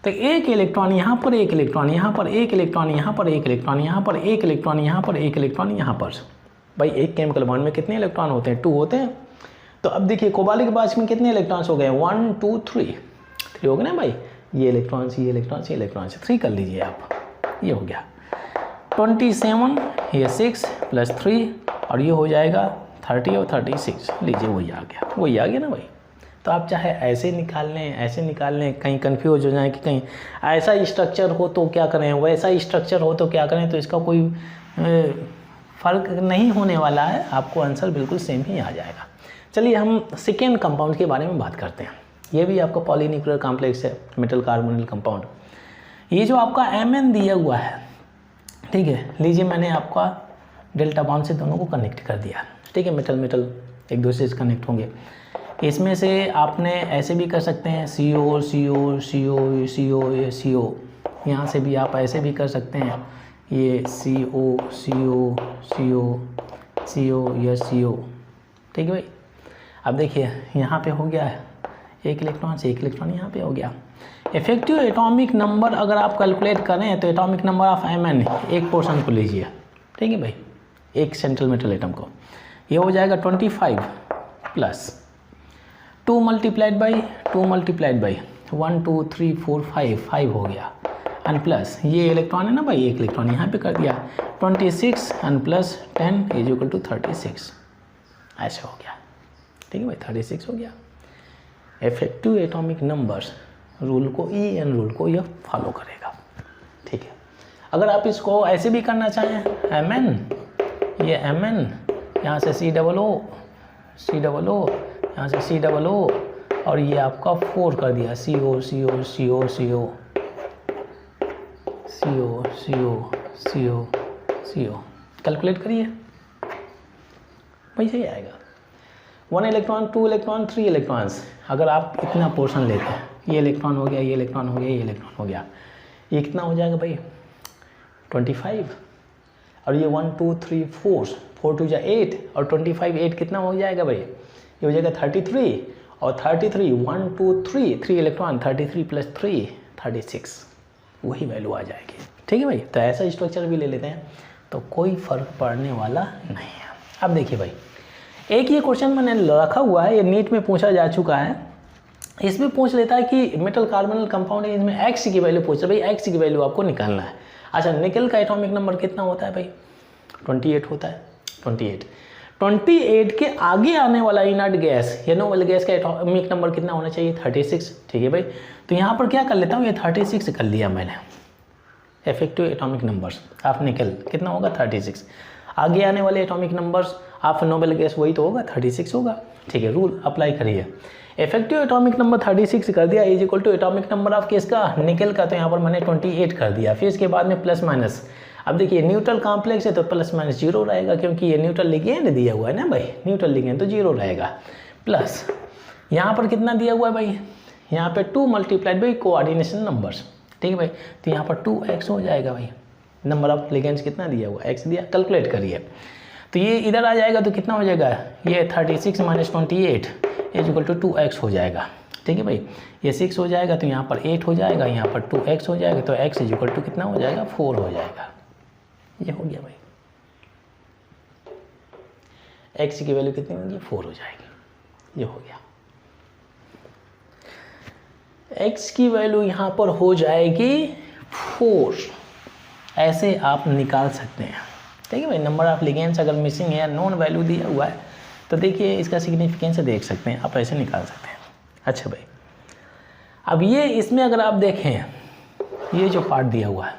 तो एक इलेक्ट्रॉन यहाँ पर, एक इलेक्ट्रॉन यहाँ पर, एक इलेक्ट्रॉन यहाँ पर, एक इलेक्ट्रॉन यहाँ पर, एक इलेक्ट्रॉन यहाँ पर, एक इलेक्ट्रॉन यहाँ पर। भाई एक केमिकल बॉन्ड में कितने इलेक्ट्रॉन होते हैं 2 होते हैं। तो अब देखिए कोबाल्ट के पास में कितने इलेक्ट्रॉन्स हो गए 1 2 3 हो गए ना भाई, ये इलेक्ट्रॉन्स ये इलेक्ट्रॉन्स ये इलेक्ट्रॉन्स 3 कर लीजिए आप, ये हो गया 27, ये 6 + 3 और ये हो जाएगा 30 और 36, लीजिए वही आ गया ना भाई। तो आप चाहे ऐसे निकाल लें ऐसे निकाल लें, कहीं कंफ्यूज हो जाए कि कहीं ऐसा स्ट्रक्चर हो तो क्या करें वैसा स्ट्रक्चर हो तो क्या करें, तो इसका कोई फ़र्क नहीं होने वाला है, आपको आंसर बिल्कुल सेम ही आ जाएगा। चलिए हम सेकेंड कंपाउंड के बारे में बात करते हैं, ये भी आपका पॉलीन्यूक्लियर कॉम्प्लेक्स है, मेटल कार्बोनिल कंपाउंड। ये जो आपका Mn दिया हुआ है, ठीक है, लीजिए मैंने आपका डेल्टा बॉन्ड से दोनों को कनेक्ट कर दिया, ठीक है, मेटल मेटल एक दूसरे से कनेक्ट होंगे। इसमें से आपने ऐसे भी कर सकते हैं CO CO CO CO ये CO, यहाँ से भी आप ऐसे भी कर सकते हैं, ये CO CO CO CO या CO, ठीक है भाई। अब देखिए यहाँ पे हो गया है एक इलेक्ट्रॉन से एक इलेक्ट्रॉन यहाँ पे हो गया। इफेक्टिव एटॉमिक नंबर अगर आप कैलकुलेट करें तो एटॉमिक नंबर ऑफ Mn एक पोर्शन को लीजिए, ठीक है भाई, एक सेंट्रल मेटल एटम को, ये हो जाएगा 25 प्लस 2 मल्टीप्लाइड बाई 1 2 3 4 5 हो गया, एंड प्लस ये इलेक्ट्रॉन है ना भाई, एक इलेक्ट्रॉन यहाँ पे कर दिया 26 एंड प्लस 10 = 36, ऐसे हो गया, ठीक है भाई 36 हो गया। इफेक्टिव एटॉमिक नंबर्स रूल को EN रूल को यह फॉलो करेगा, ठीक है। अगर आप इसको ऐसे भी करना चाहें Mn, ये Mn यहाँ से COO यहाँ से COO और ये आपका 4 कर दिया CO CO CO CO CO calculate करिए वही सही आएगा। 1 इलेक्ट्रॉन, 2 इलेक्ट्रॉन, 3 इलेक्ट्रॉन्स। अगर आप इतना पोर्शन लेते हैं, ये इलेक्ट्रॉन हो गया, ये इलेक्ट्रॉन हो गया, ये इलेक्ट्रॉन हो गया, ये कितना हो जाएगा भाई 25। और ये 1 2 3 4 2 जा 8 और 25 8 कितना हो जाएगा भाई, ये हो जाएगा 33। और 33 1 2 3 इलेक्ट्रॉन, 33 + 3 36, वही वैल्यू आ जाएगी। ठीक है भाई, तो ऐसा स्ट्रक्चर भी ले लेते हैं तो कोई फ़र्क पड़ने वाला नहीं है। अब देखिए भाई, एक ये क्वेश्चन मैंने रखा हुआ है, ये नीट में पूछा जा चुका है। इसमें पूछ लेता है कि मेटल कार्बोनिल कंपाउंड है, इसमें एक्स की वैल्यू पूछ रहा है भाई, एक्स की वैल्यू आपको निकालना है। अच्छा, निकल का एटॉमिक नंबर कितना होता है भाई 28 होता है। 28 के आगे आने वाला इनर्ट गैस या नोबल गैस का एटॉमिक नंबर कितना होना चाहिए 36। ठीक है भाई, तो यहाँ पर क्या कर लेता हूँ, ये 36 कर लिया मैंने इफेक्टिव एटॉमिक नंबर्स ऑफ निकल, कितना होगा 36। आगे आने वाले atomic numbers of noble gas वही तो होगा 36 होगा। ठीक है, रूल अप्लाई करिए। इफेक्टिव एटॉमिक नंबर 36 कर दिया is equal to atomic number of किसका निकल का, तो यहाँ पर मैंने 28 कर दिया। फिर इसके बाद में प्लस माइनस, अब देखिए न्यूट्रल कॉम्प्लेक्स है तो प्लस माइनस 0 रहेगा, क्योंकि ये न्यूट्रल लिगेंड दिया हुआ है ना भाई, न्यूट्रल लिगेंड तो 0 रहेगा। प्लस यहाँ पर कितना दिया हुआ है भाई, यहाँ पे 2 मल्टीप्लाइड बाई कोऑर्डिनेशन नंबर्स। ठीक है भाई, तो यहाँ पर 2x हो जाएगा भाई, नंबर ऑफ लिगेंड्स कितना दिया हुआ x दिया, कैलकुलेट करिए। तो ये इधर आ जाएगा तो कितना हो जाएगा, ये 36 - 28 इज इक्वल टू 2x हो जाएगा। ठीक है भाई, ये 6 हो जाएगा तो यहाँ पर 8 हो जाएगा, यहाँ पर 2x हो जाएगा, तो x इज इक्वल टू कितना हो जाएगा 4 हो जाएगा। ये हो गया भाई, x की वैल्यू कितनी होगी 4 हो जाएगी। ये हो गया, x की वैल्यू यहाँ पर हो जाएगी 4। ऐसे आप निकाल सकते हैं। ठीक है भाई, नंबर ऑफ लिगेंड्स अगर मिसिंग है या नॉन वैल्यू दिया हुआ है तो देखिए इसका सिग्निफिकेंस देख सकते हैं, आप ऐसे निकाल सकते हैं। अच्छा भाई, अब ये इसमें अगर आप देखें, ये जो पार्ट दिया हुआ है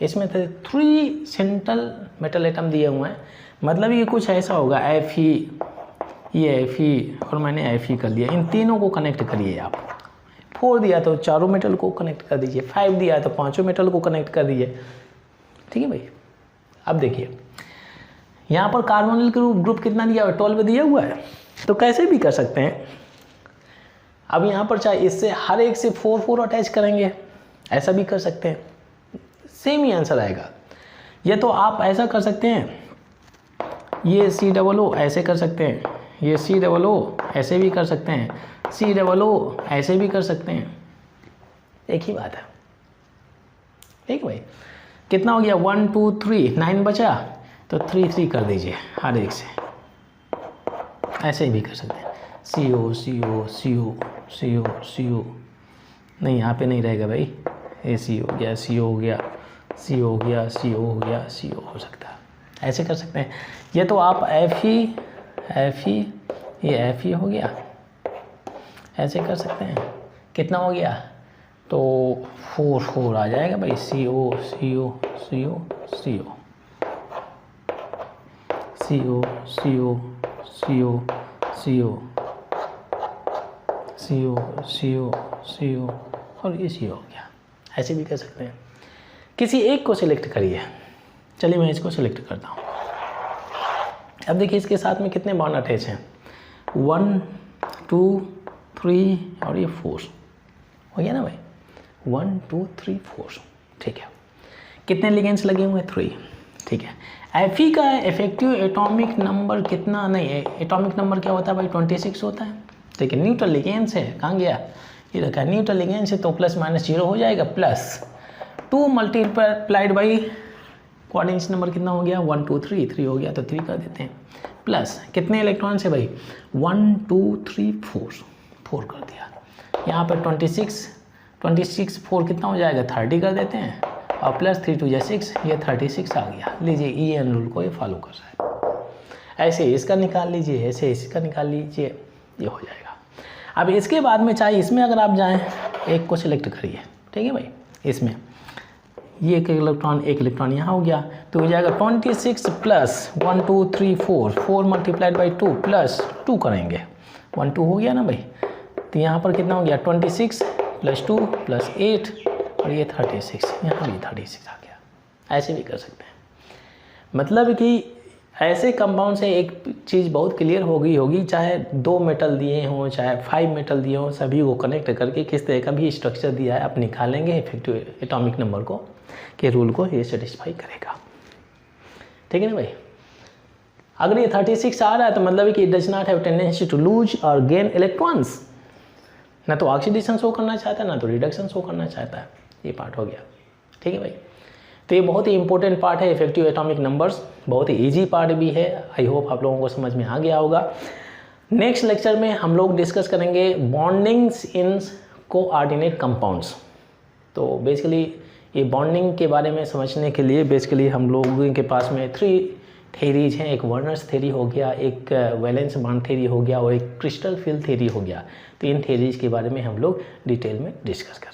इसमें तो 3 सेंट्रल मेटल एटम दिए हुए हैं, मतलब ये कुछ ऐसा होगा Fe, ये Fe और मैंने Fe कर दिया। इन तीनों को कनेक्ट करिए आप। 4 दिया तो चारों मेटल को कनेक्ट कर दीजिए, 5 दिया तो पांचों मेटल को कनेक्ट कर दीजिए। ठीक है भाई, अब देखिए यहाँ पर कार्बोनिल ग्रुप कितना दिया हुआ है 12 दिया हुआ है, तो कैसे भी कर सकते हैं। अब यहाँ पर चाहे इससे हर एक से 4 अटैच करेंगे, ऐसा भी कर सकते हैं, सेम ही आंसर आएगा। या तो आप ऐसा कर सकते हैं, ये COO ऐसे कर सकते हैं, ये COO ऐसे भी कर सकते हैं, COO ऐसे भी कर सकते हैं, एक ही बात है। ठीक है भाई, कितना हो गया 1 2 3 9 बचा, तो 3 कर दीजिए हर एक से, ऐसे भी कर सकते हैं। CO नहीं, यहाँ पे नहीं रहेगा भाई, AC हो गया, CO हो गया, CO हो गया, CO हो गया, CO हो सकता है, ऐसे कर सकते हैं। ये तो आप Fe ये Fe हो गया, ऐसे कर सकते हैं। कितना हो गया, तो 4 आ जाएगा भाई, CO और ये CO हो गया, ऐसे भी कर सकते हैं। किसी एक को सिलेक्ट करिए, चलिए मैं इसको सिलेक्ट करता हूँ। अब देखिए इसके साथ में कितने बॉन्ड अटैच हैं, 1 2 3 और ये 4 हो गया ना भाई, 1 2 3 4। ठीक है, कितने लिगेंड्स लगे हुए हैं 3। ठीक है, Fe का इफेक्टिव एटॉमिक नंबर कितना, नहीं है एटॉमिक नंबर क्या होता है भाई 26 होता है। ठीक है, न्यूट्रल लिगेंड्स है, कहाँ गया, ये रखा, न्यूट्रल लिगेंड्स है तो प्लस माइनस 0 हो जाएगा, plus 2 multiplied by coordination number कितना हो गया 1 2 3 हो गया तो 3 कर देते हैं, प्लस कितने इलेक्ट्रॉन्स है भाई 1 2 3 4 कर दिया। यहाँ पर 26 4 कितना हो जाएगा 30 कर देते हैं, और प्लस 3 2 6, ये 36 आ गया। लीजिए EN रूल को ये फॉलो कर रहा है, ऐसे इसका निकाल लीजिए, ऐसे इसका निकाल लीजिए, ये हो जाएगा। अब इसके बाद में चाहे इसमें अगर आप जाएं, एक को सिलेक्ट करिए। ठीक है भाई, इसमें ये एक इलेक्ट्रॉन यहाँ हो गया, तो हो जाएगा 26 प्लस 1 2 3 4 मल्टीप्लाइड बाई 2 प्लस 2 करेंगे, 1 2 हो गया ना भाई, तो यहाँ पर कितना हो गया 26 प्लस 2 प्लस 8 और ये 36, यहाँ भी 36 आ गया। ऐसे भी कर सकते हैं। मतलब कि ऐसे कंपाउंड से एक चीज़ बहुत क्लियर हो गई होगी, चाहे 2 मेटल दिए हों चाहे 5 मेटल दिए हों, सभी को कनेक्ट करके किस तरह का भी स्ट्रक्चर दिया है आप निकालेंगे इफेक्टिव एटॉमिक नंबर को के रूल को ये सेटिस्फाई करेगा। ठीक है ना भाई। अगर ये 36 आ रहा है तो मतलब कि it does not have tendency to lose और गेन इलेक्ट्रॉन्स, ना तो ऑक्सीडेशन शो करना चाहता है ना तो रिडक्शन शो करना चाहता है। ये पार्ट हो गया। ठीक है भाई। तो ये बहुत ही इंपॉर्टेंट पार्ट है इफेक्टिव एटॉमिक नंबर्स, बहुत ही इजी पार्ट भी है। आई होप आप लोगों को समझ में आ गया होगा। नेक्स्ट लेक्चर में हम लोग डिस्कस करेंगे बॉन्डिंग्स इन कोऑर्डिनेट कंपाउंड्स। तो बेसिकली ये बॉन्डिंग के बारे में समझने के लिए बेसिकली हम लोगों के पास में 3 थेरीज हैं। एक वर्नर्स थेरी हो गया, एक वैलेंस बॉन्ड थेरी हो गया और एक क्रिस्टल फील्ड थेरी हो गया। तो इन थेरीज के बारे में हम लोग डिटेल में डिस्कस करेंगे।